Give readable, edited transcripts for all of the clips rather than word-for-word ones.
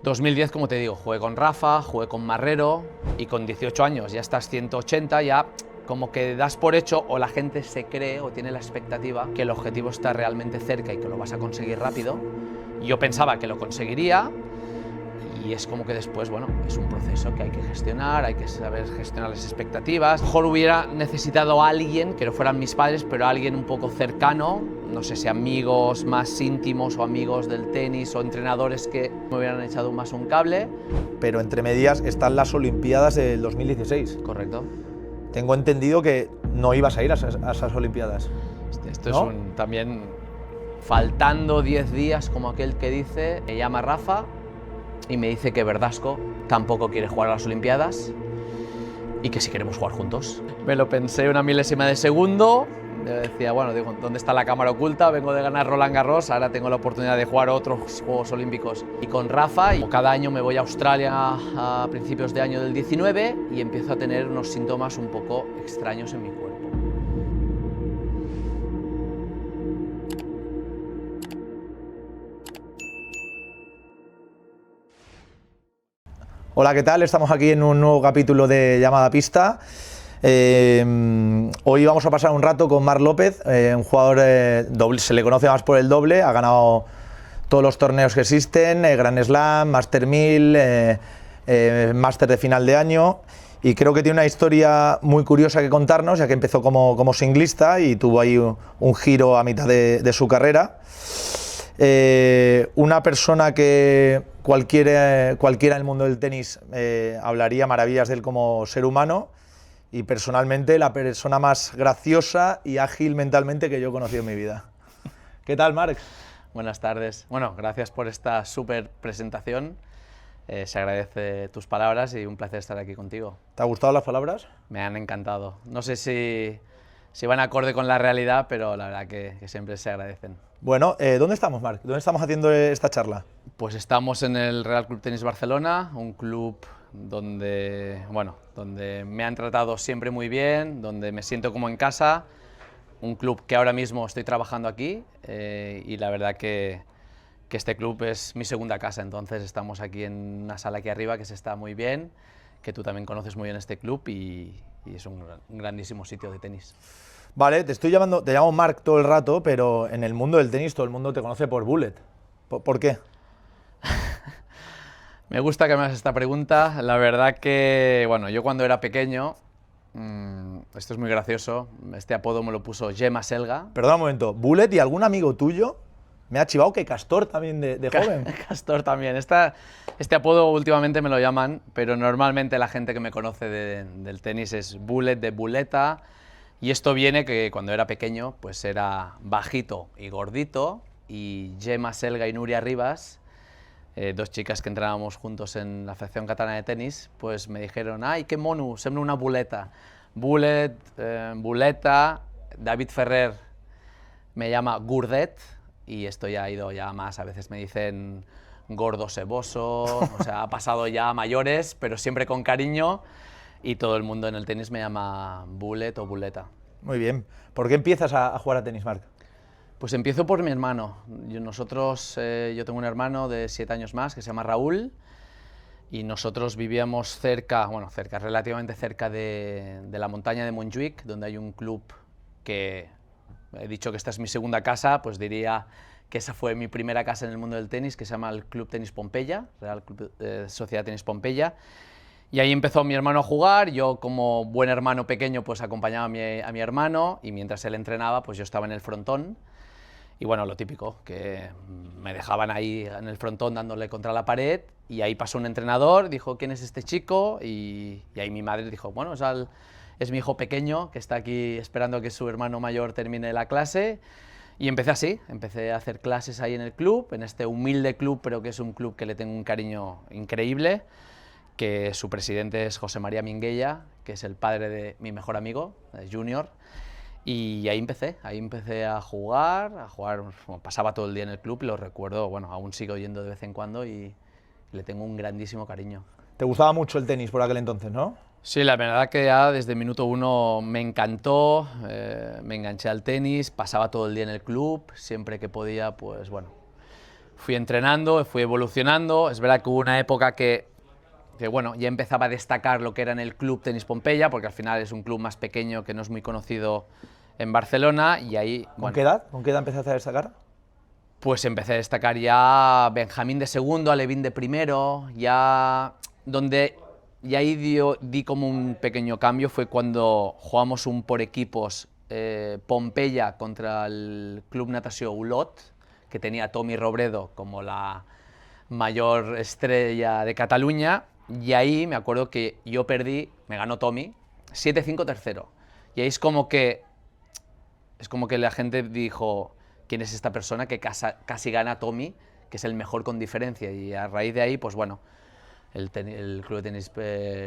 2010, como te digo, jugué con Rafa, jugué con Marrero y con 18 años ya estás 180, ya como que das por hecho o la gente se cree o tiene la expectativa que el objetivo está realmente cerca y que lo vas a conseguir rápido. Yo pensaba que lo conseguiría y es como que después, bueno, es un proceso que hay que gestionar, hay que saber gestionar las expectativas. Mejor hubiera necesitado a alguien, que no fueran mis padres, pero a alguien un poco cercano, no sé si amigos más íntimos o amigos del tenis o entrenadores que me hubieran echado más un cable. Pero entre medias están las Olimpiadas del 2016. Correcto. Tengo entendido que no ibas a ir a esas Olimpiadas. Esto ¿no? es también faltando 10 días, como aquel que dice, me llama Rafa y me dice que Verdasco tampoco quiere jugar a las Olimpiadas y que si queremos jugar juntos. Me lo pensé una milésima de segundo, decía, bueno, digo, ¿dónde está la cámara oculta? Vengo de ganar Roland Garros, ahora tengo la oportunidad de jugar otros Juegos Olímpicos. Y con Rafa, y cada año me voy a Australia a principios de año del 19 y empiezo a tener unos síntomas un poco extraños en mi cuerpo. Hola, ¿qué tal? Estamos aquí en un nuevo capítulo de Llamada Pista. Hoy vamos a pasar un rato con Marc López, un jugador doble, se le conoce más por el doble, ha ganado todos los torneos que existen, Grand Slam, Master 1000, Master de final de año, y creo que tiene una historia muy curiosa que contarnos, ya que empezó como singlista y tuvo ahí un giro a mitad de su carrera. Una persona que cualquiera en el mundo del tenis hablaría maravillas de él como ser humano, y personalmente la persona más graciosa y ágil mentalmente que yo he conocido en mi vida. ¿Qué tal, Marc? Buenas tardes. Bueno, gracias por esta súper presentación. Se agradece tus palabras y un placer estar aquí contigo. ¿Te han gustado las palabras? Me han encantado. No sé si van acorde con la realidad, pero la verdad que siempre se agradecen. Bueno, ¿dónde estamos, Marc? ¿Dónde estamos haciendo esta charla? Pues estamos en el Real Club Tenis Barcelona, un club donde me han tratado siempre muy bien, donde me siento como en casa, un club que ahora mismo estoy trabajando aquí y la verdad que este club es mi segunda casa, entonces estamos aquí en una sala aquí arriba que se está muy bien, que tú también conoces muy bien este club y es un grandísimo sitio de tenis. Vale, te llamo Marc todo el rato, pero en el mundo del tenis todo el mundo te conoce por Bullet. ¿Por qué? Me gusta que me hagas esta pregunta. La verdad que, bueno, yo cuando era pequeño, esto es muy gracioso, este apodo me lo puso Gemma Selga. Perdona un momento, Bullet y algún amigo tuyo me ha chivado que Castor también de joven. Castor también. Este apodo últimamente me lo llaman, pero normalmente la gente que me conoce del tenis es Bullet, de Buleta. Y esto viene que cuando era pequeño, pues era bajito y gordito, y Gemma Selga y Nuria Rivas, dos chicas que entrenábamos juntos en la Federación Catalana de Tenis, pues me dijeron, ay, qué mono, sembla una buleta. Bullet, buleta, David Ferrer me llama Gurdet, y esto ya ha ido ya más, a veces me dicen gordo seboso, o sea, ha pasado ya a mayores, pero siempre con cariño, y todo el mundo en el tenis me llama Bullet o Buleta. Muy bien. ¿Por qué empiezas a jugar a tenis, Marc? Pues empiezo por mi hermano. Yo tengo un hermano de 7 años más que se llama Raúl, y nosotros vivíamos relativamente cerca de la montaña de Montjuïc, donde hay un club que, he dicho que esta es mi segunda casa, pues diría que esa fue mi primera casa en el mundo del tenis, que se llama el Club Tenis Pompeya, Real Club Sociedad Tenis Pompeya. Y ahí empezó mi hermano a jugar, yo como buen hermano pequeño pues acompañaba a mi hermano, y mientras él entrenaba pues yo estaba en el frontón. Y bueno, lo típico, que me dejaban ahí en el frontón dándole contra la pared, y ahí pasó un entrenador, dijo, ¿quién es este chico? Y ahí mi madre dijo, bueno, es mi hijo pequeño que está aquí esperando que su hermano mayor termine la clase. Y empecé así, empecé a hacer clases ahí en el club, en este humilde club, pero que es un club que le tengo un cariño increíble, que su presidente es José María Minguella, que es el padre de mi mejor amigo, Junior. Y ahí empecé a jugar, bueno, pasaba todo el día en el club y lo recuerdo, bueno, aún sigo yendo de vez en cuando y le tengo un grandísimo cariño. ¿Te gustaba mucho el tenis por aquel entonces, no? Sí, la verdad que ya desde el minuto uno me encantó, me enganché al tenis, pasaba todo el día en el club, siempre que podía, pues bueno, fui entrenando, fui evolucionando. Es verdad que hubo una época que bueno, ya empezaba a destacar lo que era en el Club Tenis Pompeya, porque al final es un club más pequeño que no es muy conocido en Barcelona, y ahí... ¿Con qué edad? ¿Con qué edad empezaste a destacar? Pues empecé a destacar ya Benjamín de segundo, Alevín de primero, ya donde y ahí di como un pequeño cambio fue cuando jugamos un por equipos Pompeya contra el Club Natació Olot, que tenía a Tommy Robredo como la mayor estrella de Cataluña, y ahí me acuerdo que yo perdí, me ganó Tommy, 7-5 tercero, y ahí es como que la gente dijo, ¿quién es esta persona que casi gana a Tommy, que es el mejor con diferencia? Y a raíz de ahí, pues bueno, el Club de Tenis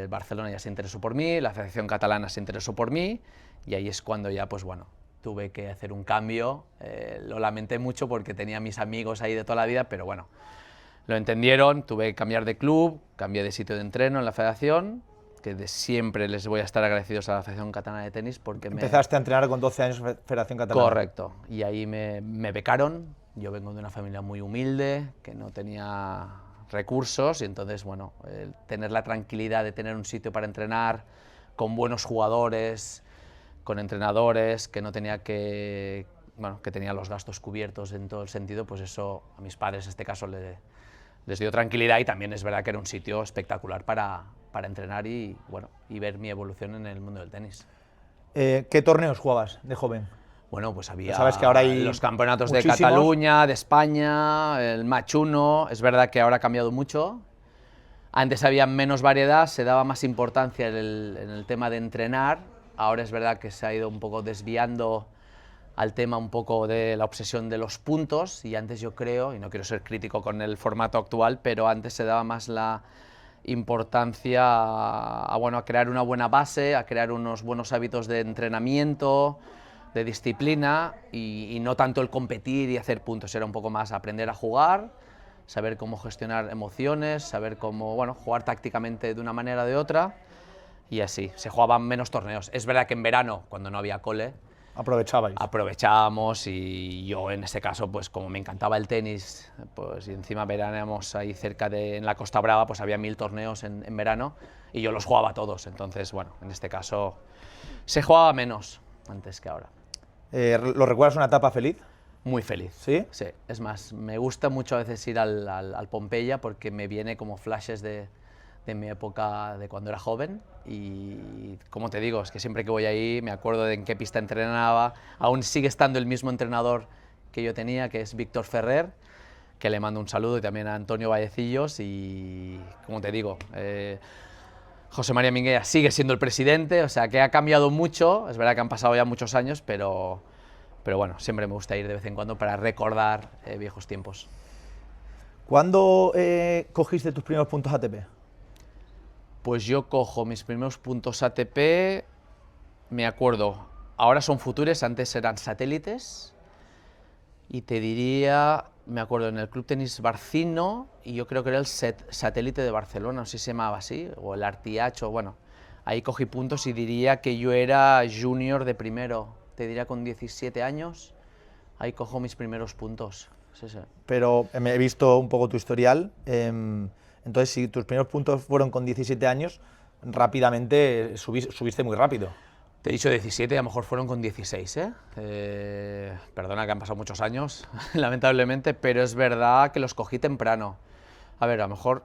Barcelona ya se interesó por mí, la Federación Catalana se interesó por mí, y ahí es cuando ya, pues bueno, tuve que hacer un cambio. Lo lamenté mucho porque tenía mis amigos ahí de toda la vida, pero bueno, lo entendieron, tuve que cambiar de club, cambié de sitio de entreno en la federación, que de siempre les voy a estar agradecidos a la Federación Catalana de Tenis porque Empezaste a entrenar con 12 años en Federación Catalana. Correcto, y ahí me becaron. Yo vengo de una familia muy humilde, que no tenía recursos, y entonces, bueno, tener la tranquilidad de tener un sitio para entrenar con buenos jugadores, con entrenadores, que no tenía que, bueno, que tenía los gastos cubiertos en todo el sentido, pues eso a mis padres en este caso les dio tranquilidad, y también es verdad que era un sitio espectacular para entrenar y, bueno, y ver mi evolución en el mundo del tenis. ¿Qué torneos jugabas de joven? Bueno, pues había Sabes que ahora hay los campeonatos muchísimos. de Cataluña, de España, el Match 1. Es verdad que ahora ha cambiado mucho. Antes había menos variedad, se daba más importancia en el tema de entrenar. Ahora es verdad que se ha ido un poco desviando al tema un poco de la obsesión de los puntos, y antes yo creo, y no quiero ser crítico con el formato actual, pero antes se daba más la importancia a crear una buena base, a crear unos buenos hábitos de entrenamiento, de disciplina, y no tanto el competir y hacer puntos. Era un poco más aprender a jugar, saber cómo gestionar emociones, saber cómo, bueno, jugar tácticamente de una manera o de otra, y así. Se jugaban menos torneos. Es verdad que en verano, cuando no había cole, aprovechábamos, y yo en este caso, pues como me encantaba el tenis, pues y encima veraneamos ahí cerca en la Costa Brava, pues había 1000 torneos en verano, y yo los jugaba todos. Entonces, bueno, en este caso se jugaba menos antes que ahora. ¿Lo recuerdas una etapa feliz? Muy feliz. ¿Sí? Sí, es más, me gusta mucho a veces ir al Pompeya porque me viene como flashes de mi época de cuando era joven, y como te digo, es que siempre que voy ahí me acuerdo de en qué pista entrenaba. Aún sigue estando el mismo entrenador que yo tenía, que es Víctor Ferrer, que le mando un saludo, y también a Antonio Vallecillos, y como te digo, José María Minguella sigue siendo el presidente, o sea que ha cambiado mucho. Es verdad que han pasado ya muchos años, pero bueno, siempre me gusta ir de vez en cuando para recordar viejos tiempos. ¿Cuándo cogiste tus primeros puntos ATP? Pues yo cojo mis primeros puntos ATP, me acuerdo, ahora son futures, antes eran satélites, y te diría, me acuerdo, en el Club Tenis Barcino, y yo creo que era el satélite de Barcelona, no sé si se llamaba así, o el Artiach, o bueno, ahí cogí puntos, y diría que yo era junior de primero, te diría con 17 años, ahí cojo mis primeros puntos. Sí, sí. Pero he visto un poco tu historial, entonces si tus primeros puntos fueron con 17 años, rápidamente subiste muy rápido. Te he dicho 17, a lo mejor fueron con 16, perdona que han pasado muchos años, lamentablemente, pero es verdad que los cogí temprano. A ver, a lo mejor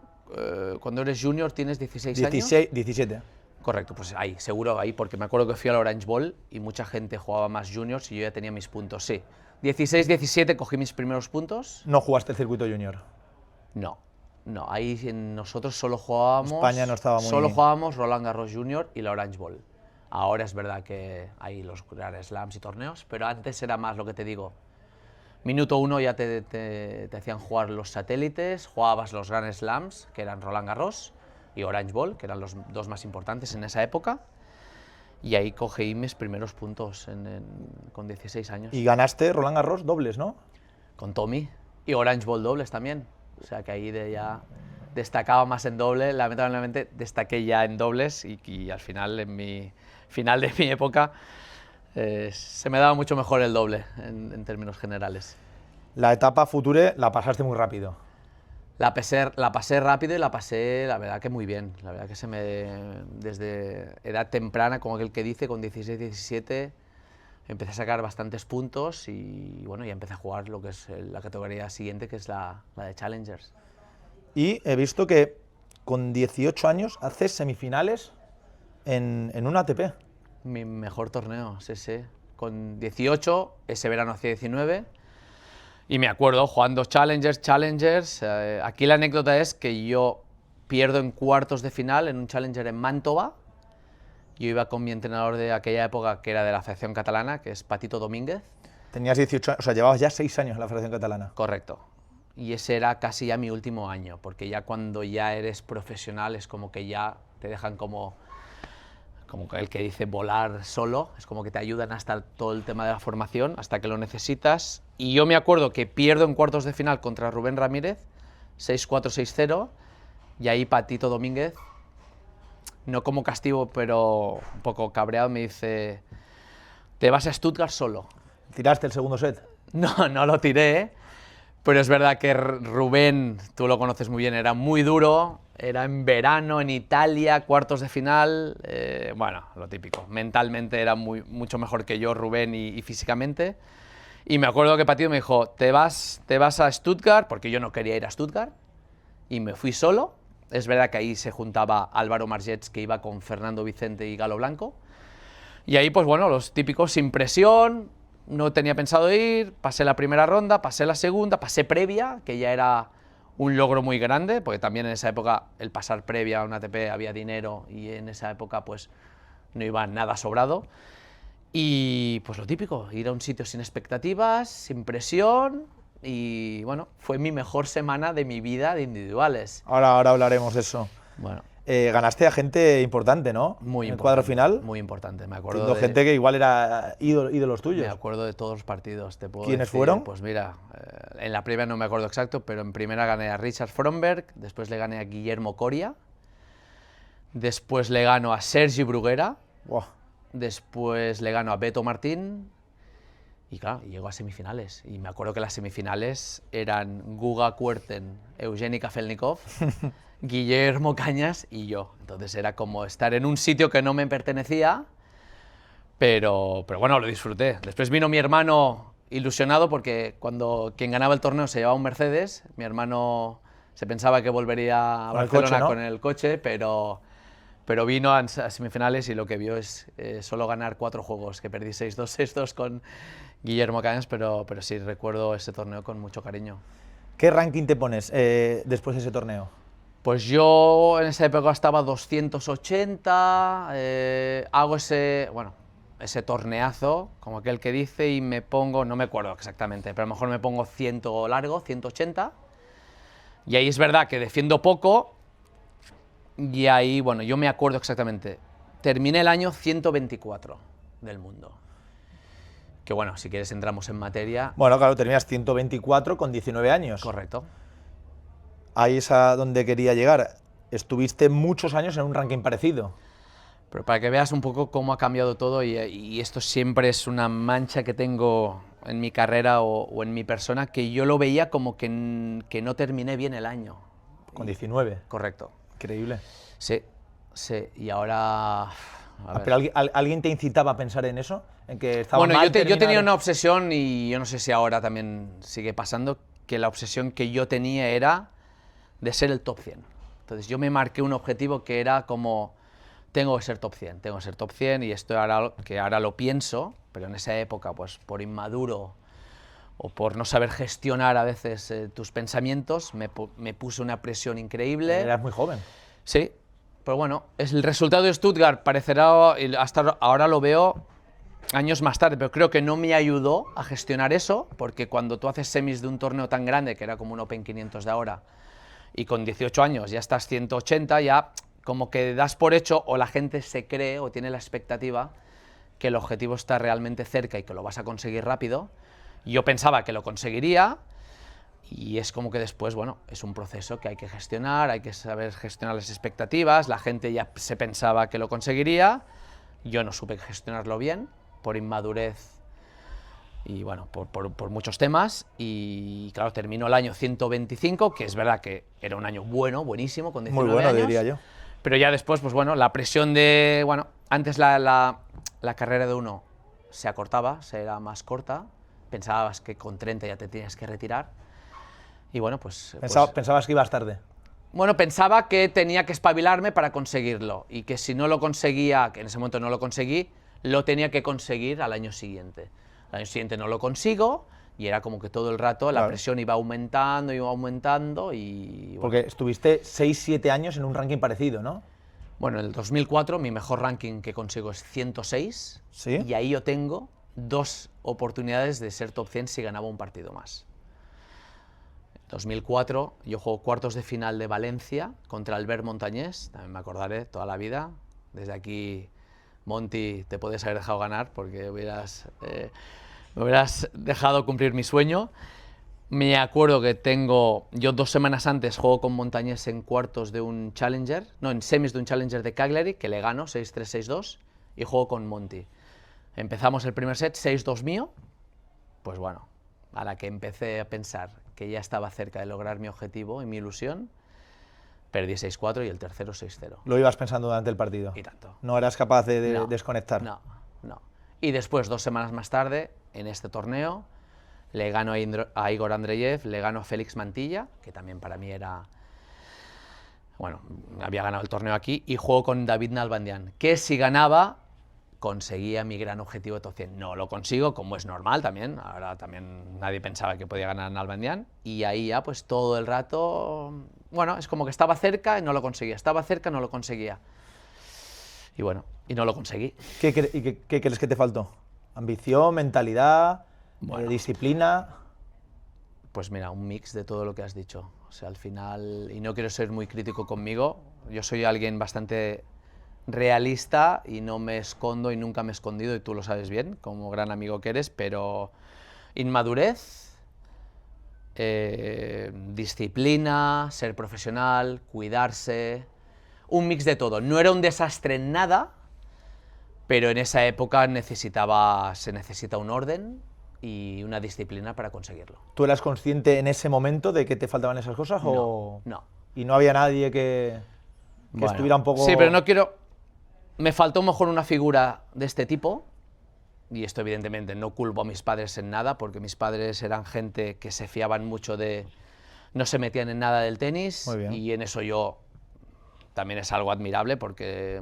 cuando eres junior tienes 16 años. 17. Correcto, pues ahí, seguro ahí, porque me acuerdo que fui al Orange Bowl y mucha gente jugaba más juniors y yo ya tenía mis puntos, sí. 16, 17 cogí mis primeros puntos. ¿No jugaste el circuito junior? No, ahí nosotros solo jugábamos... España no estaba muy... Solo jugábamos Roland Garros Junior y la Orange Bowl. Ahora es verdad que hay los Grand Slams y torneos, pero antes era más lo que te digo. Minuto 1 ya te hacían jugar los satélites, jugabas los Grand Slams, que eran Roland Garros, y Orange Bowl, que eran los dos más importantes en esa época, y ahí cogí mis primeros puntos con 16 años. Y ganaste Roland Garros dobles, ¿no? Con Tommy, y Orange Bowl dobles también, o sea que ahí ya destacaba más en doble. Lamentablemente destaqué ya en dobles, y al final, en mi final de mi época, se me daba mucho mejor el doble en términos generales. La etapa Future la pasaste muy rápido. La pasé rápido y la pasé, la verdad que muy bien. La verdad que desde edad temprana, como aquel que dice, con 16, 17, empecé a sacar bastantes puntos y bueno, ya empecé a jugar lo que es la categoría siguiente, que es la de Challengers. Y he visto que con 18 años haces semifinales en un ATP. Mi mejor torneo, sí. Con 18, ese verano hacía 19. Y me acuerdo jugando Challengers. Aquí la anécdota es que yo pierdo en cuartos de final en un Challenger en Mantova. Yo iba con mi entrenador de aquella época, que era de la Federación Catalana, que es Patito Domínguez. Tenías 18 años, o sea, llevabas ya 6 años en la Federación Catalana. Correcto. Y ese era casi ya mi último año, porque ya cuando ya eres profesional es como que ya te dejan como el que dice volar solo, es como que te ayudan hasta todo el tema de la formación, hasta que lo necesitas. Y yo me acuerdo que pierdo en cuartos de final contra Rubén Ramírez, 6-4, 6-0, y ahí Patito Domínguez, no como castigo, pero un poco cabreado, me dice, te vas a Stuttgart solo. ¿Tiraste el segundo set? No, no lo tiré, pero es verdad que Rubén, tú lo conoces muy bien, era muy duro, era en verano, en Italia, cuartos de final, bueno, lo típico. Mentalmente era mucho mejor que yo, Rubén, y físicamente. Y me acuerdo que Patito me dijo, te vas a Stuttgart, porque yo no quería ir a Stuttgart, y me fui solo. Es verdad que ahí se juntaba Álvaro Margets, que iba con Fernando Vicente y Galo Blanco. Y ahí, pues bueno, los típicos sin presión, no tenía pensado ir, pasé la primera ronda, pasé la segunda, pasé previa, que ya era un logro muy grande, porque también en esa época el pasar previa a una ATP había dinero y en esa época pues no iba nada sobrado. Y pues lo típico, ir a un sitio sin expectativas, sin presión y bueno, fue mi mejor semana de mi vida de individuales. Ahora hablaremos de eso. Bueno. Ganaste a gente importante, ¿no? Muy en el importante, cuadro final. Muy importante, me acuerdo de gente que igual era ídolos tuyos. Me acuerdo de todos los partidos, te puedo ¿Quiénes decir. fueron? Pues mira, en la primera no me acuerdo exacto, pero en primera gané a Richard Fromberg, después le gané a Guillermo Coria, después le gano a Sergi Bruguera, Wow. después le gano a Beto Martín y claro, llego a semifinales. Y me acuerdo que las semifinales eran Guga Kuerten, Eugeni Kafelnikov, Guillermo Cañas y yo. Entonces era como estar en un sitio que no me pertenecía, pero bueno, lo disfruté. Después vino mi hermano ilusionado porque cuando quien ganaba el torneo se llevaba un Mercedes, mi hermano se pensaba que volvería a Barcelona con el coche, pero vino a semifinales y lo que vio es solo ganar 4 juegos, que perdí 6-2, 6-2 con Guillermo Cañas, pero sí recuerdo ese torneo con mucho cariño. ¿Qué ranking te pones después de ese torneo? Pues yo en esa época estaba 280, hago ese torneazo, como aquel que dice, y me pongo, no me acuerdo exactamente, pero a lo mejor me pongo 100 largo, 180, y ahí es verdad que defiendo poco, y ahí, bueno, yo me acuerdo exactamente, terminé el año 124 del mundo. Que bueno, si quieres entramos en materia. Bueno, claro, terminas 124 con 19 años. Correcto. Ahí es a donde quería llegar. Estuviste muchos años en un ranking parecido. Pero para que veas un poco cómo ha cambiado todo, y esto siempre es una mancha que tengo en mi carrera o en mi persona, que yo lo veía como que no terminé bien el año. Con 19. Correcto. Increíble. Sí, y ahora... ¿Pero alguien te incitaba a pensar en eso? ¿En que estaba bueno, mal yo tenía una obsesión, y yo no sé si ahora también sigue pasando, que la obsesión que yo tenía era de ser el top 100. Entonces yo me marqué un objetivo que era como, tengo que ser top 100, y esto ahora lo pienso, pero en esa época, pues por inmaduro o por no saber gestionar a veces tus pensamientos, me puse una presión increíble. Eras muy joven. Sí, pero bueno, el resultado de Stuttgart parecerá, hasta ahora lo veo años más tarde, pero creo que no me ayudó a gestionar eso, porque cuando tú haces semis de un torneo tan grande, que era como un Open 500 de ahora, y con 18 años ya estás 180, ya como que das por hecho, o la gente se cree o tiene la expectativa que el objetivo está realmente cerca y que lo vas a conseguir rápido. Yo pensaba que lo conseguiría, y es como que después, bueno, es un proceso que hay que gestionar, hay que saber gestionar las expectativas, la gente ya se pensaba que lo conseguiría, yo no supe gestionarlo bien, por inmadurez y bueno, por muchos temas, y claro, terminó el año 125, que es verdad que era un año bueno, buenísimo, con 19 Muy bueno, años, diría yo. pero ya después, pues bueno, la presión de, bueno, antes la carrera de uno se acortaba, se era más corta, pensabas que con 30 ya te tenías que retirar, y bueno, pues... Pensabas que ibas tarde. Bueno, pensaba que tenía que espabilarme para conseguirlo, y que si no lo conseguía, que en ese momento no lo conseguí, lo tenía que conseguir al año siguiente. Al año siguiente no lo consigo, y era como que todo el rato la presión iba aumentando y... Bueno. Porque estuviste 6-7 años en un ranking parecido, ¿no? Bueno, en el 2004 mi mejor ranking que consigo es 106, ¿Sí? Y ahí yo tengo 2 oportunidades de ser top 100 si ganaba un partido más. 2004 yo juego cuartos de final de Valencia contra Albert Montañés, también me acordaré toda la vida. Desde aquí, Monty, te puedes haber dejado ganar porque me hubieras dejado cumplir mi sueño. Me acuerdo que yo 2 semanas antes juego con Montañés en cuartos de un Challenger, no, en semis de un Challenger de Cagliari, que le gano 6-3, 6-2, y juego con Monty. Empezamos el primer set, 6-2 mío, pues bueno, a la que empecé a pensar que ya estaba cerca de lograr mi objetivo y mi ilusión, perdí 6-4 y el tercero 6-0. Lo ibas pensando durante el partido. Y tanto. No eras capaz de No, desconectar. No. Y después, 2 semanas más tarde, en este torneo, le gano a Igor Andreyev, le gano a Félix Mantilla, que también para mí era... Bueno, había ganado el torneo aquí, y juego con David Nalbandian, que si ganaba, conseguía mi gran objetivo de top 100. No lo consigo, como es normal también, ahora también nadie pensaba que podía ganar a Nalbandian, y ahí ya pues todo el rato, bueno, es como que estaba cerca y no lo conseguía, estaba cerca y no lo conseguía. Y bueno, y no lo conseguí. ¿Qué crees que te faltó? ¿Ambición, mentalidad, disciplina? Pues mira, un mix de todo lo que has dicho. O sea, al final, y no quiero ser muy crítico conmigo, yo soy alguien bastante realista y no me escondo y nunca me he escondido, y tú lo sabes bien, como gran amigo que eres, pero inmadurez, disciplina, ser profesional, cuidarse, un mix de todo. No era un desastre en nada, pero en esa época se necesita un orden y una disciplina para conseguirlo. ¿Tú eras consciente en ese momento de que te faltaban esas cosas? No. ¿Y no había nadie que estuviera un poco...? Sí, pero no quiero... Me faltó mejor una figura de este tipo, y esto evidentemente no culpo a mis padres en nada, porque mis padres eran gente que se fiaban mucho no se metían en nada del tenis, y en eso yo también es algo admirable, porque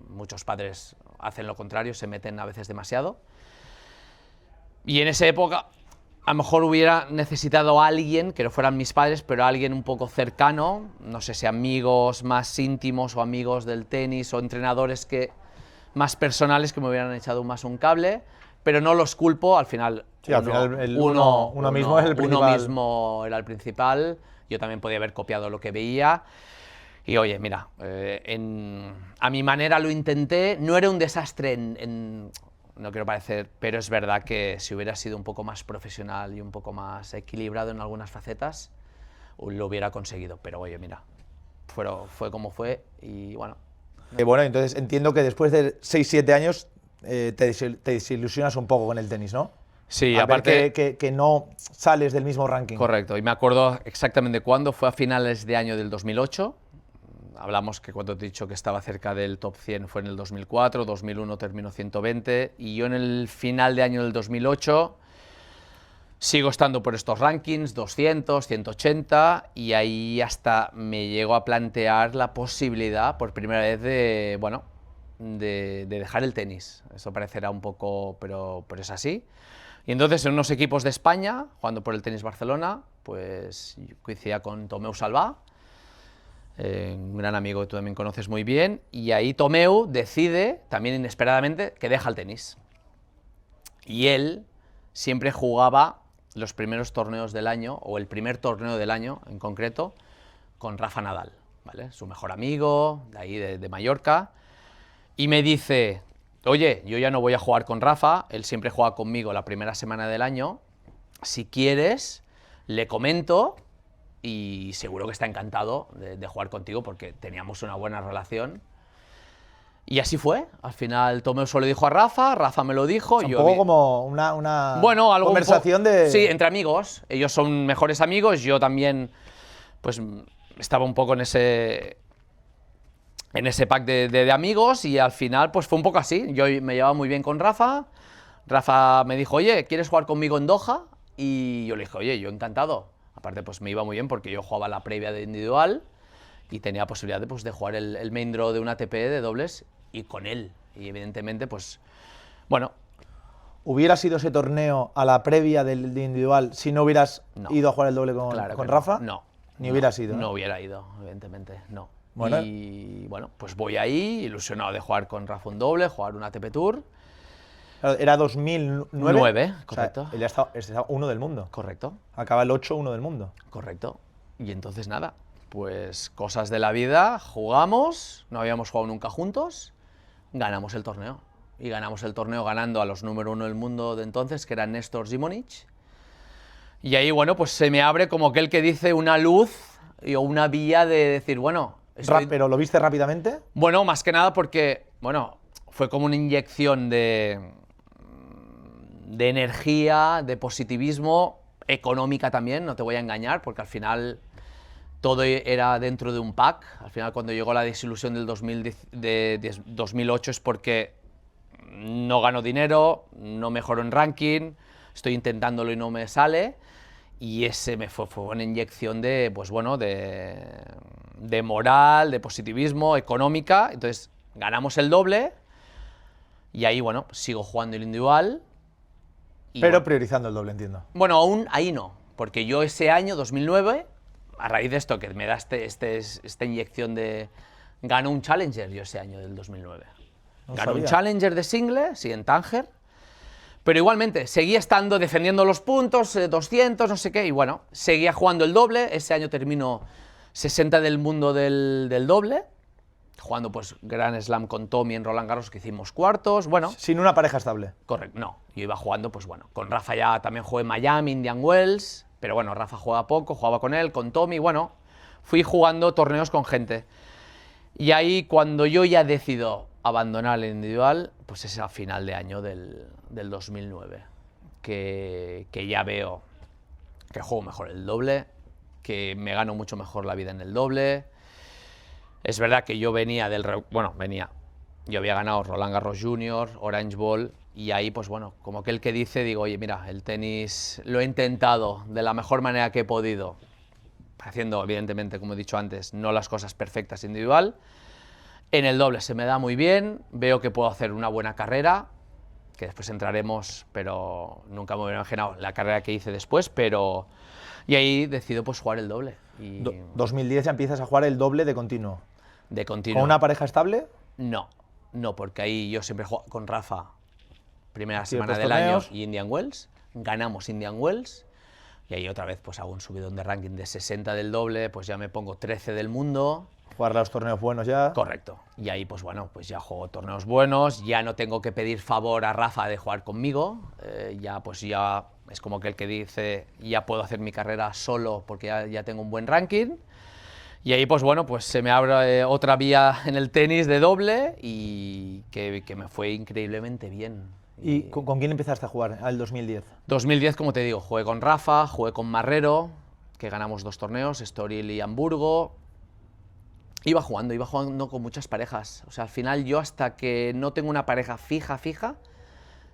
muchos padres hacen lo contrario, se meten a veces demasiado. Y en esa época a lo mejor hubiera necesitado a alguien, que no fueran mis padres, pero alguien un poco cercano, no sé si amigos más íntimos o amigos del tenis o entrenadores más personales que me hubieran echado más un cable, pero no los culpo, al final, sí, uno mismo es el principal. Uno mismo era el principal, yo también podía haber copiado lo que veía. Y oye, mira, a mi manera lo intenté, no era un desastre no quiero parecer, pero es verdad que si hubiera sido un poco más profesional y un poco más equilibrado en algunas facetas, lo hubiera conseguido. Pero oye, mira, fue como fue y bueno. Bueno, entonces entiendo que después de 6-7 años te desilusionas un poco con el tenis, ¿no? Sí, aparte que no sales del mismo ranking. Correcto, y me acuerdo exactamente cuándo, fue a finales de año del 2008. Hablamos que cuando te he dicho que estaba cerca del top 100 fue en el 2004, 2001 terminó 120, y yo en el final de año del 2008 sigo estando por estos rankings, 200, 180, y ahí hasta me llego a plantear la posibilidad por primera vez de dejar el tenis. Eso parecerá un poco, pero es así. Y entonces en unos equipos de España, jugando por el Tenis Barcelona, pues coincidía con Tomeu Salvà, un gran amigo que tú también conoces muy bien, y ahí Tomeu decide, también inesperadamente, que deja el tenis. Y él siempre jugaba los primeros torneos del año, o el primer torneo del año en concreto, con Rafa Nadal, ¿vale? Su mejor amigo, de ahí de Mallorca, y me dice, oye, yo ya no voy a jugar con Rafa, él siempre juega conmigo la primera semana del año, si quieres, le comento, y seguro que está encantado de jugar contigo porque teníamos una buena relación. Y así fue. Al final Tomeu se lo dijo a Rafa, Rafa me lo dijo. Un poco como una bueno, algo conversación de... Sí, entre amigos. Ellos son mejores amigos, yo también pues estaba un poco en ese pack de amigos y al final pues fue un poco así. Yo me llevaba muy bien con Rafa. Rafa me dijo, oye, ¿quieres jugar conmigo en Doha? Y yo le dije, oye, yo encantado. Aparte pues me iba muy bien porque yo jugaba la previa de individual y tenía posibilidad de jugar el main draw de una ATP de dobles y con él. Y evidentemente pues, bueno. ¿Hubiera sido ese torneo a la previa de individual si no hubieras ido a jugar el doble con Rafa? No. Ni hubieras ido. No hubiera ido, evidentemente, no. Bueno. Y bueno, pues voy ahí, ilusionado de jugar con Rafa un doble, jugar un ATP Tour. Era 2009. 9, correcto. O sea, él estaba uno del mundo. Correcto. Acaba el 8, uno del mundo. Correcto. Y entonces nada, pues cosas de la vida, jugamos, no habíamos jugado nunca juntos, ganamos el torneo. Y ganamos el torneo ganando a los número 1 del mundo de entonces, que eran Néstor Zimonjić. Y ahí, bueno, pues se me abre como aquel que dice una luz o una vía de decir, bueno... ¿Pero lo viste rápidamente? Bueno, más que nada porque, bueno, fue como una inyección de energía, de positivismo, económica también, no te voy a engañar, porque al final todo era dentro de un pack. Al final, cuando llegó la desilusión del 2008 es porque no gano dinero, no mejoro en ranking, estoy intentándolo y no me sale. Y ese fue una inyección de, pues bueno, de moral, de positivismo, económica. Entonces, ganamos el doble y ahí, bueno, sigo jugando el individual. Pero bueno, priorizando el doble, entiendo. Bueno, aún ahí no, porque yo ese año, 2009, a raíz de esto que me da esta inyección de... Gano un Challenger yo ese año del 2009. Gano un Challenger de single, sí, en Tánger. Pero igualmente, seguía estando defendiendo los puntos, 200, no sé qué, y bueno, seguía jugando el doble. Ese año termino 60 del mundo del doble, jugando pues Grand Slam con Tommy en Roland Garros, que hicimos cuartos, bueno. Sin una pareja estable. Correcto, no, yo iba jugando, pues bueno, con Rafa ya también jugué en Miami, Indian Wells, pero bueno, Rafa jugaba poco, jugaba con él, con Tommy, bueno, fui jugando torneos con gente. Y ahí, cuando yo ya decido abandonar el individual, pues es a final de año del 2009, que ya veo que juego mejor el doble, que me gano mucho mejor la vida en el doble. Es verdad que yo venía yo había ganado Roland Garros Junior, Orange Bowl, y ahí, pues bueno, como aquel que dice, digo, oye, mira, el tenis lo he intentado de la mejor manera que he podido, haciendo, evidentemente, como he dicho antes, no las cosas perfectas individual. En el doble se me da muy bien, veo que puedo hacer una buena carrera, que después entraremos, pero nunca me hubiera imaginado la carrera que hice después, pero... Y ahí decido pues jugar el doble. Y... 2010 ya empiezas a jugar el doble de continuo. De continuo. ¿Con una pareja estable? No, porque ahí yo siempre juego con Rafa, primera semana pues del año, y Indian Wells, ganamos Indian Wells, y ahí otra vez pues hago un subidón de ranking de 60 del doble, pues ya me pongo 13 del mundo. Jugar los torneos buenos ya. Correcto. Y ahí, pues bueno, pues ya juego torneos buenos, ya no tengo que pedir favor a Rafa de jugar conmigo, ya es como que el que dice, ya puedo hacer mi carrera solo porque ya tengo un buen ranking. Y ahí, pues bueno, pues se me abre otra vía en el tenis de doble y que me fue increíblemente bien. ¿Y con quién empezaste a jugar al 2010? 2010, como te digo, jugué con Rafa, jugué con Marrero, que ganamos 2 torneos, Estoril y Hamburgo. Iba jugando con muchas parejas. O sea, al final yo hasta que no tengo una pareja fija,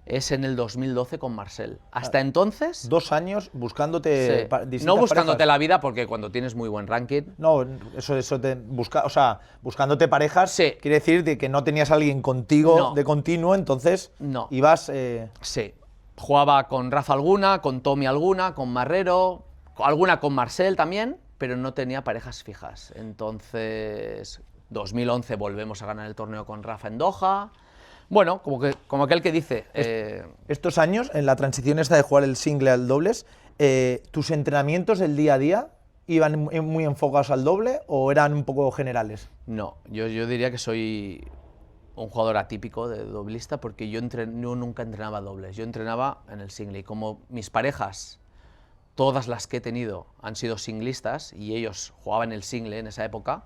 es en el 2012 con Marcel. Hasta entonces... 2 años buscándote distintas no buscándote parejas. La vida, porque cuando tienes muy buen ranking... No, buscándote parejas, Sí. Quiere decir de que no tenías a alguien contigo de continuo, entonces ibas... Sí. Jugaba con Rafa alguna, con Tommy alguna, con Marrero, alguna con Marcel también, pero no tenía parejas fijas. Entonces, 2011 volvemos a ganar el torneo con Rafa en Doha. Bueno, como aquel que dice... Estos años, en la transición esta de jugar el single al dobles, ¿tus entrenamientos del día a día iban muy enfocados al doble o eran un poco generales? No, yo diría que soy un jugador atípico de doblista porque yo nunca entrenaba dobles, yo entrenaba en el single. Y como mis parejas, todas las que he tenido han sido singlistas y ellos jugaban el single en esa época,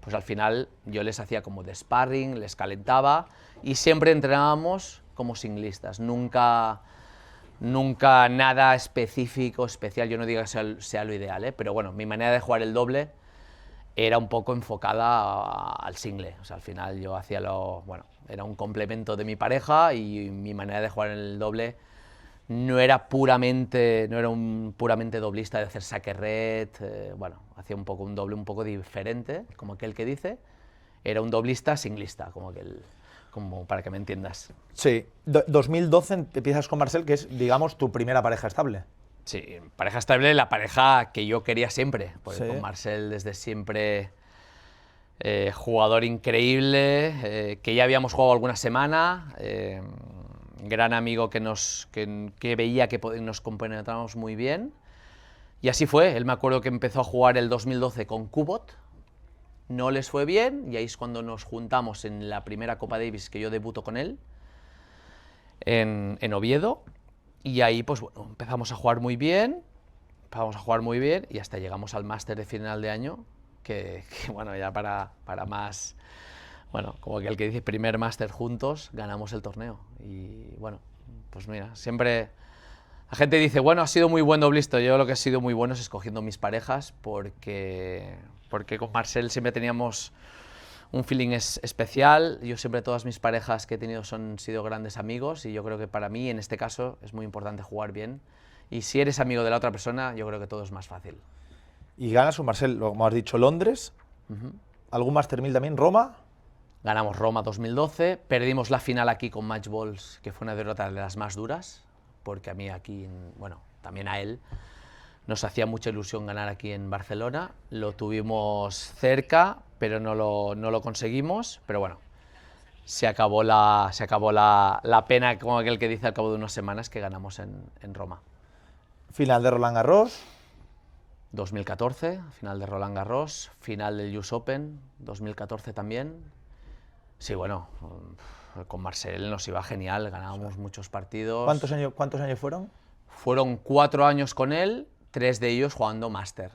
pues al final yo les hacía como de sparring, les calentaba y siempre entrenábamos como singlistas, nunca nada específico, especial. Yo no digo que sea lo ideal, pero bueno, mi manera de jugar el doble era un poco enfocada al single. O sea, al final yo hacía bueno, era un complemento de mi pareja y mi manera de jugar en el doble no era un puramente doblista de hacer saque red. Bueno, hacía un doble un poco diferente, como aquel que dice. Era un doblista singlista, como para que me entiendas. Sí. 2012 empiezas con Marcel, que es, digamos, tu primera pareja estable. Sí, pareja estable, la pareja que yo quería siempre, porque Sí. con Marcel desde siempre jugador increíble, que ya habíamos jugado alguna semana, gran amigo que veía que nos compenetrábamos muy bien, y así fue. Él me acuerdo que empezó a jugar el 2012 con Kubot, no les fue bien, y ahí es cuando nos juntamos en la primera Copa Davis que yo debuto con él, en Oviedo. Y ahí, pues bueno, empezamos a jugar muy bien, y hasta llegamos al máster de final de año, que bueno, ya para más, bueno, como que el que dice primer máster juntos, ganamos el torneo. Y bueno, pues mira, siempre la gente dice, bueno, has sido muy buen doblista. Yo lo que he sido muy bueno es escogiendo mis parejas, porque con Marcel siempre teníamos un feeling especial. Yo siempre, todas mis parejas que he tenido han sido grandes amigos, y yo creo que para mí, en este caso, es muy importante jugar bien. Y si eres amigo de la otra persona, yo creo que todo es más fácil. Y ganas un Marcel, como has dicho, Londres, algún Master 1000 también, Roma. Ganamos Roma 2012, perdimos la final aquí con Match Balls, que fue una derrota de las más duras, porque a mí aquí, bueno, también a él, nos hacía mucha ilusión ganar aquí en Barcelona. Lo tuvimos cerca, pero no lo conseguimos. Pero bueno, se acabó la pena, como aquel que dice, al cabo de unas semanas, que ganamos en Roma. Final de Roland Garros. 2014, final de Roland Garros, final del US Open, 2014 también. Sí, bueno, con Marcel nos iba genial, ganábamos muchos partidos. ¿Cuántos años fueron? Fueron 4 años con él, 3 de ellos jugando máster.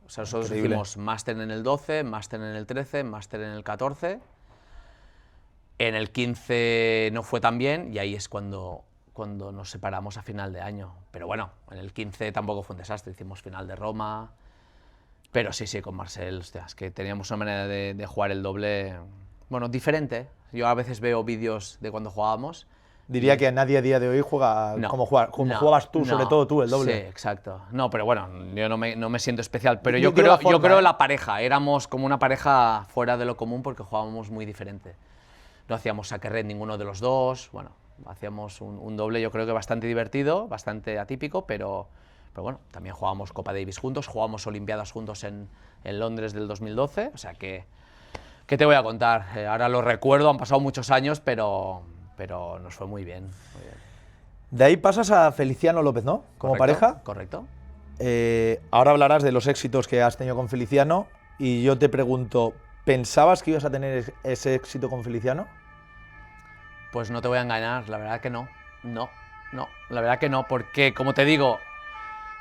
O sea, nosotros hicimos máster en el 12, máster en el 13, máster en el 14. En el 15 no fue tan bien, y ahí es cuando nos separamos a final de año. Pero bueno, en el 15 tampoco fue un desastre, hicimos final de Roma. Pero sí, con Marcel, hostia, es que teníamos una manera de jugar el doble, bueno, diferente. Yo a veces veo vídeos de cuando jugábamos. Diría que nadie a día de hoy juega como jugabas tú, sobre todo tú, el doble. Sí, exacto. No, pero bueno, yo no me siento especial, pero yo creo la pareja, éramos como una pareja fuera de lo común, porque jugábamos muy diferente. No hacíamos saque red ninguno de los dos, bueno, hacíamos un doble, yo creo que bastante divertido, bastante atípico, pero bueno, también jugábamos Copa Davis juntos, jugábamos Olimpiadas juntos en Londres del 2012, o sea que, ¿qué te voy a contar? Ahora lo recuerdo, han pasado muchos años, pero nos fue muy bien, muy bien. De ahí pasas a Feliciano López, ¿no? Como pareja. Correcto. Ahora hablarás de los éxitos que has tenido con Feliciano, y yo te pregunto, ¿pensabas que ibas a tener ese éxito con Feliciano? Pues no te voy a engañar, la verdad que no. No, la verdad que no, porque, como te digo,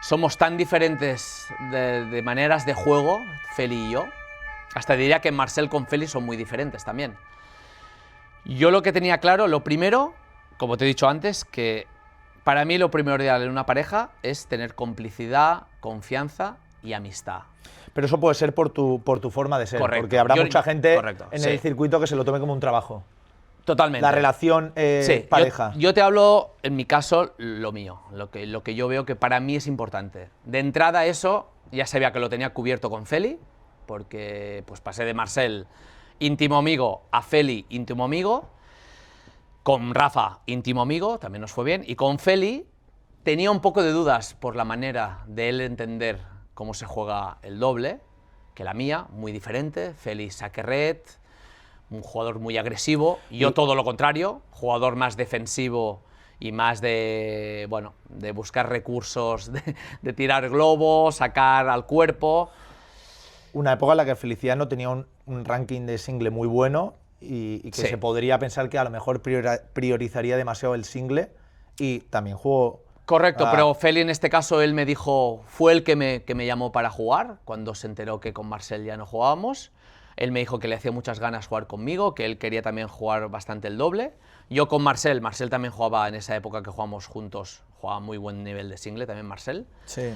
somos tan diferentes de maneras de juego, Feli y yo. Hasta diría que Marcel con Feli son muy diferentes también. Yo lo que tenía claro, lo primero, como te he dicho antes, que para mí lo primordial en una pareja es tener complicidad, confianza y amistad. Pero eso puede ser por tu forma de ser, correcto. Porque habrá mucha gente en el sí. circuito que se lo tome como un trabajo. Totalmente. La relación sí, pareja. Yo te hablo, en mi caso, lo mío, lo que yo veo que para mí es importante. De entrada eso, ya sabía que lo tenía cubierto con Feli, porque pues pasé de Marcel, íntimo amigo, a Feli, íntimo amigo. Con Rafa, íntimo amigo, también nos fue bien. Y con Feli tenía un poco de dudas por la manera de él entender cómo se juega el doble, que la mía, muy diferente. Feli saque red, un jugador muy agresivo, y yo todo lo contrario, jugador más defensivo y más de, bueno, de buscar recursos, de tirar globos, sacar al cuerpo. Una época en la que Feliciano tenía un ranking de single muy bueno, y que sí. se podría pensar que a lo mejor priorizaría demasiado el single, y también jugó... Correcto, pero Feli en este caso, él me dijo, fue el que me llamó para jugar, cuando se enteró que con Marcel ya no jugábamos. Él me dijo que le hacía muchas ganas jugar conmigo, que él quería también jugar bastante el doble. Yo con Marcel también jugaba en esa época que jugamos juntos, jugaba muy buen nivel de single también Marcel. Sí.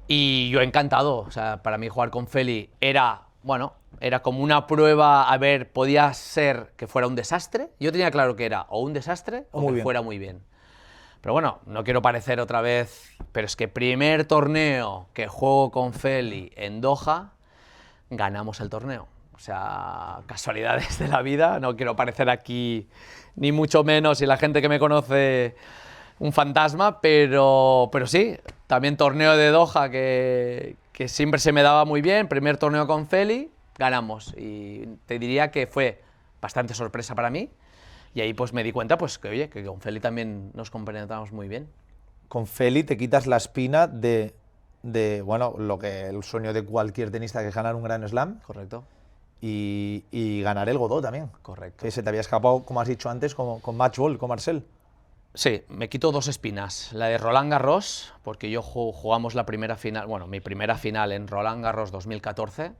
Y yo encantado, o sea, para mí jugar con Feli era, bueno, era como una prueba, a ver, podía ser que fuera un desastre. Yo tenía claro que era o un desastre o que fuera muy bien. Pero bueno, no quiero parecer otra vez, pero es que primer torneo que juego con Feli en Doha, ganamos el torneo. O sea, casualidades de la vida, no quiero parecer aquí ni mucho menos, y la gente que me conoce un fantasma, pero sí, también torneo de Doha que siempre se me daba muy bien, primer torneo con Feli, ganamos. Y te diría que fue bastante sorpresa para mí. Y ahí pues me di cuenta pues que, oye, que con Feli también nos compenetramos muy bien. Con Feli te quitas la espina de bueno, lo que el sueño de cualquier tenista, que es ganar un Grand Slam. Correcto. Y ganar el Godó también. Correcto. Que se te había escapado, como has dicho antes, con Match Ball, con Marcel. Sí, me quito 2 espinas. La de Roland Garros, porque yo jugamos la primera final, bueno, mi primera final en Roland Garros 2014.